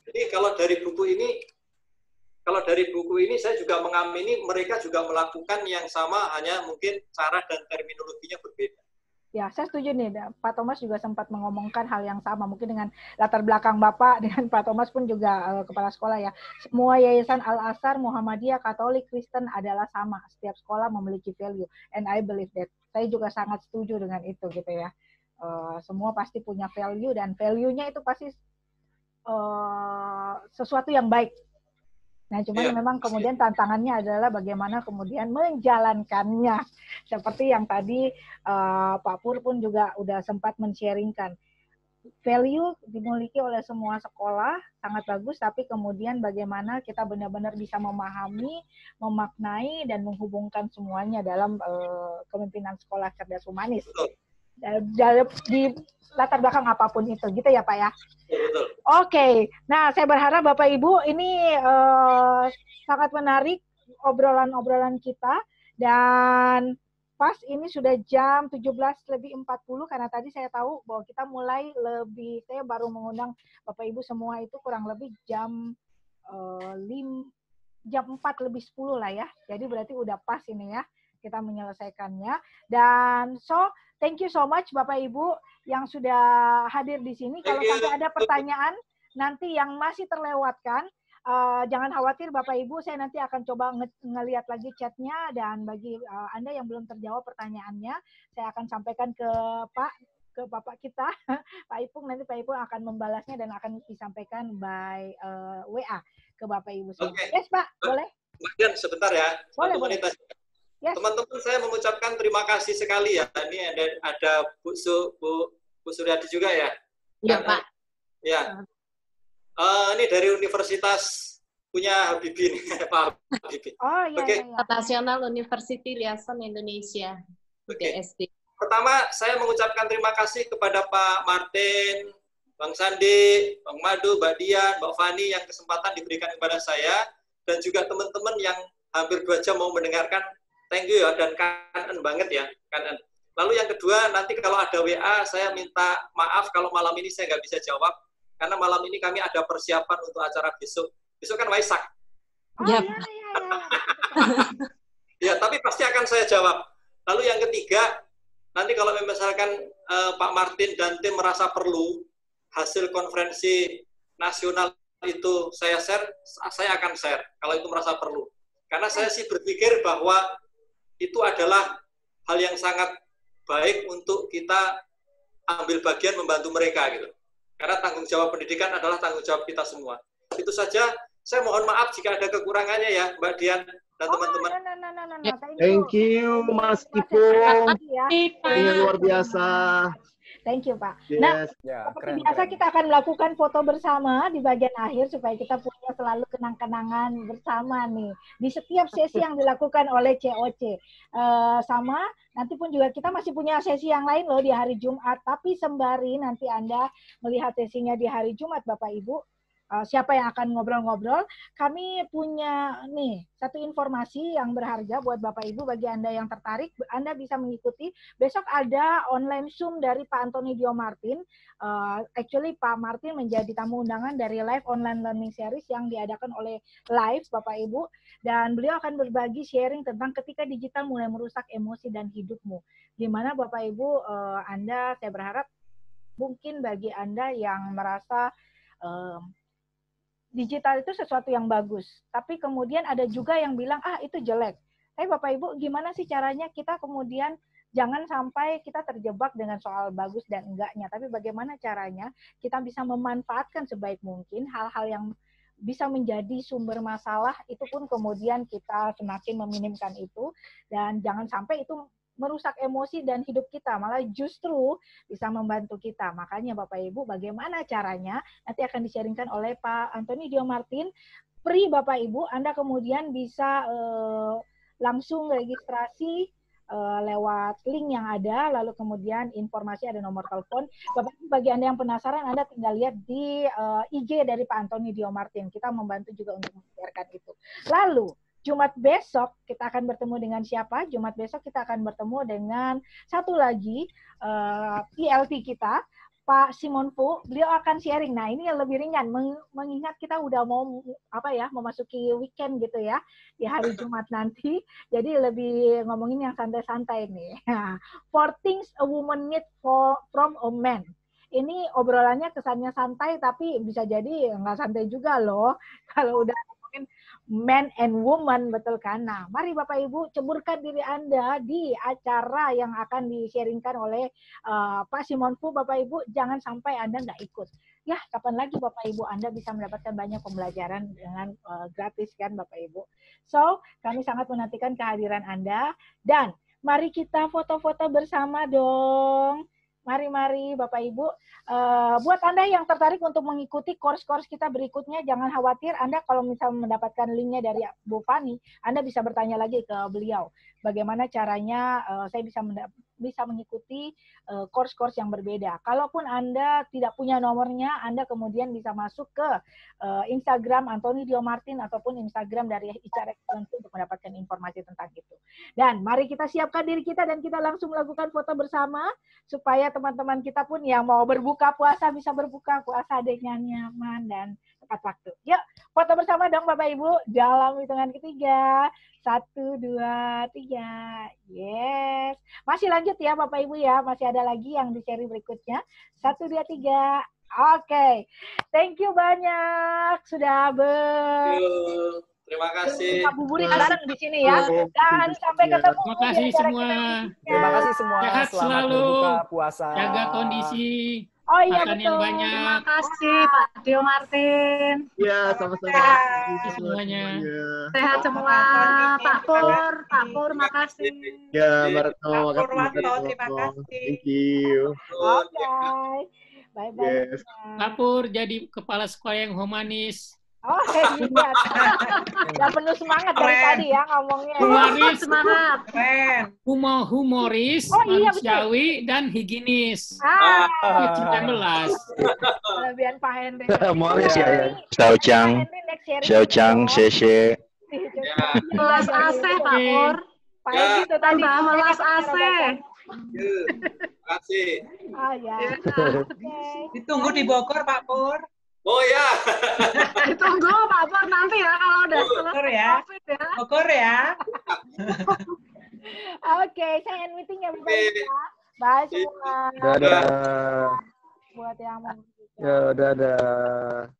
Jadi kalau dari buku ini saya juga mengamini mereka juga melakukan yang sama, hanya mungkin cara dan terminologinya berbeda. Ya, saya setuju nih. Pak Thomas juga sempat mengomongkan hal yang sama. Mungkin dengan latar belakang Bapak, dengan Pak Thomas pun juga kepala sekolah ya. Semua yayasan Al-Azhar, Muhammadiyah, Katolik, Kristen adalah sama. Setiap sekolah memiliki value. And I believe that. Saya juga sangat setuju dengan itu gitu ya. Semua pasti punya value, dan value-nya itu pasti sesuatu yang baik. Nah, cuman memang kemudian tantangannya adalah bagaimana kemudian menjalankannya. Seperti yang tadi Pak Pur pun juga udah sempat men-sharingkan. Value dimiliki oleh semua sekolah, sangat bagus, tapi kemudian bagaimana kita benar-benar bisa memahami, memaknai, dan menghubungkan semuanya dalam kepemimpinan sekolah cerdas humanis. Di latar belakang apapun itu, gitu ya Pak ya? Oke. Nah, saya berharap Bapak Ibu ini sangat menarik obrolan-obrolan kita, dan pas ini sudah jam 17:40 karena tadi saya tahu bahwa kita mulai saya baru mengundang Bapak Ibu semua itu kurang lebih jam 4:10 lah ya. Jadi berarti udah pas ini ya kita menyelesaikannya. Dan thank you so much Bapak Ibu yang sudah hadir di sini. Kalau sampai ada pertanyaan nanti yang masih terlewatkan, jangan khawatir Bapak Ibu, saya nanti akan coba ngelihat lagi chatnya, dan bagi Anda yang belum terjawab pertanyaannya, saya akan sampaikan ke Bapak kita, Pak Ipung. Nanti Pak Ipung akan membalasnya dan akan disampaikan by WA ke Bapak Ibu. Okay. Yes Pak, boleh? Kemudian sebentar ya. Boleh. Yes. Teman-teman, saya mengucapkan terima kasih sekali ya. Ini ada Bu Suryadi juga ya. Iya Pak. Ya. Ini dari Universitas punya Habibie nih, Pak Habibie. Oh iya. Okay. National University Liaison Indonesia. UTSD. Pertama, saya mengucapkan terima kasih kepada Pak Martin, Bang Sandi, Bang Madu, Mbak Dian, Mbak Fani yang kesempatan diberikan kepada saya, dan juga teman-teman yang hampir 2 jam mau mendengarkan. Thank you ya, dan kangen banget ya, kangen. Lalu yang kedua, nanti kalau ada WA, saya minta maaf kalau malam ini saya nggak bisa jawab, karena malam ini kami ada persiapan untuk acara besok. Besok kan Waisak. Iya. Ya, tapi pasti akan saya jawab. Lalu yang ketiga, nanti kalau misalkan Pak Martin dan tim merasa perlu hasil konferensi nasional itu saya share, saya akan share kalau itu merasa perlu. Karena saya sih berpikir bahwa itu adalah hal yang sangat baik untuk kita ambil bagian membantu mereka gitu. Karena tanggung jawab pendidikan adalah tanggung jawab kita semua. Itu saja. Saya mohon maaf jika ada kekurangannya ya, Mbak Dian dan teman-teman. Thank you, Mas Ipung. Ini luar biasa. Thank you, Pak. Nah, seperti biasa kita akan melakukan foto bersama di bagian akhir supaya kita punya selalu kenang-kenangan bersama nih di setiap sesi yang dilakukan oleh COC. Sama, nanti pun juga kita masih punya sesi yang lain loh di hari Jumat, tapi sembari nanti Anda melihat sesinya di hari Jumat, Bapak Ibu, siapa yang akan ngobrol-ngobrol, kami punya nih satu informasi yang berharga buat Bapak Ibu. Bagi Anda yang tertarik, Anda bisa mengikuti. Besok ada online Zoom dari Pak Antoni Dio Martin. Actually Pak Martin menjadi tamu undangan dari Live Online Learning Series yang diadakan oleh Live, Bapak Ibu. Dan beliau akan berbagi sharing tentang ketika digital mulai merusak emosi dan hidupmu. Gimana Bapak Ibu, Anda, saya berharap mungkin bagi Anda yang merasa digital itu sesuatu yang bagus, tapi kemudian ada juga yang bilang, itu jelek. Tapi Bapak Ibu, gimana sih caranya kita kemudian jangan sampai kita terjebak dengan soal bagus dan enggaknya, tapi bagaimana caranya kita bisa memanfaatkan sebaik mungkin hal-hal yang bisa menjadi sumber masalah, itu pun kemudian kita semakin meminimkan itu, dan jangan sampai itu merusak emosi dan hidup kita, malah justru bisa membantu kita. Makanya Bapak Ibu, bagaimana caranya nanti akan di-sharingkan oleh Pak Antoni Dio Martin. Pri Bapak Ibu, Anda kemudian bisa langsung registrasi lewat link yang ada, lalu kemudian informasi ada nomor telepon. Bapak Ibu, bagi Anda yang penasaran, Anda tinggal lihat di IG dari Pak Antoni Dio Martin. Kita membantu juga untuk menyiarkan itu. Lalu Jumat besok kita akan bertemu dengan siapa? Jumat besok kita akan bertemu dengan satu lagi PLT kita, Pak Simon Fu. Beliau akan sharing. Nah, ini yang lebih ringan, mengingat kita udah mau memasuki weekend gitu ya di hari Jumat nanti. Jadi lebih ngomongin yang santai-santai nih. 4 things a woman need from a man. Ini obrolannya kesannya santai, tapi bisa jadi nggak santai juga loh kalau udah ngomongin man and woman, betul kan? Nah, mari Bapak Ibu ceburkan diri Anda di acara yang akan di-sharingkan oleh Pak Simon Fu. Bapak Ibu, jangan sampai Anda nggak ikut. Ya, kapan lagi Bapak Ibu Anda bisa mendapatkan banyak pembelajaran dengan gratis kan Bapak Ibu. So, kami sangat menantikan kehadiran Anda. Dan mari kita foto-foto bersama dong. Mari Bapak Ibu. Buat Anda yang tertarik untuk mengikuti course-course kita berikutnya, jangan khawatir. Anda kalau misalnya mendapatkan linknya dari Bu Fani, Anda bisa bertanya lagi ke beliau. Bagaimana caranya saya bisa mengikuti course-course yang berbeda. Kalaupun Anda tidak punya nomornya, Anda kemudian bisa masuk ke Instagram Antoni Dio Martin ataupun Instagram dari HR Excellence untuk mendapatkan informasi tentang itu. Dan mari kita siapkan diri kita dan kita langsung melakukan foto bersama supaya teman-teman kita pun yang mau berbuka puasa bisa berbuka puasa dengan nyaman dan tepat waktu. Yuk, foto bersama dong Bapak Ibu dalam hitungan ketiga. 1, 2, 3. Yes. Masih lanjut ya Bapak Ibu ya. Masih ada lagi yang di seri berikutnya. 1, 2, 3. Oke. Thank you banyak. Sudah Terima kasih. Ngabuburit bareng di sini ya. Dan sampai ketemu. Terima kasih semua. Terima kasih semua. Sehat Selamat selalu. berbuka puasa. Jaga kondisi. Oh iya, Makan betul. yang banyak. Terima kasih Pak Dio Martin. Ya, sama-sama. Semuanya. Sehat semua. Pak Pur, makasih. Ya, Marto, Pak Purwanto, makasih. terima kasih. Thank you. Oke. Bye-bye. Yes. Kapur jadi kepala sekolah yang humanis. Oh, iya. Ya penuh semangat dari Keren. tadi ya ngomongnya. Humanis, Semangat. Keren. humoris, Oh, iya, manusiawi, dan higienis. Ah, Itu 19. kelebihan Pak Henry. Humoris ya. Xiao Chang, Xiao Chang, Xie. Melas AC Pak Pur. Pak Henry tuh tadi. Tambah melas AC. Terima kasih. Ah, ya. Oke. Ditunggu di Bogor, Pak Pur. Oh ya. Ditunggu Pak Pur nanti ya kalau udah Bogor selesai ya. COVID ya. Bogor ya. Oke, saya end meeting ya Bapak Ibu ya. Bye semua. Dadah. Buat yang mau. Ya, dadah.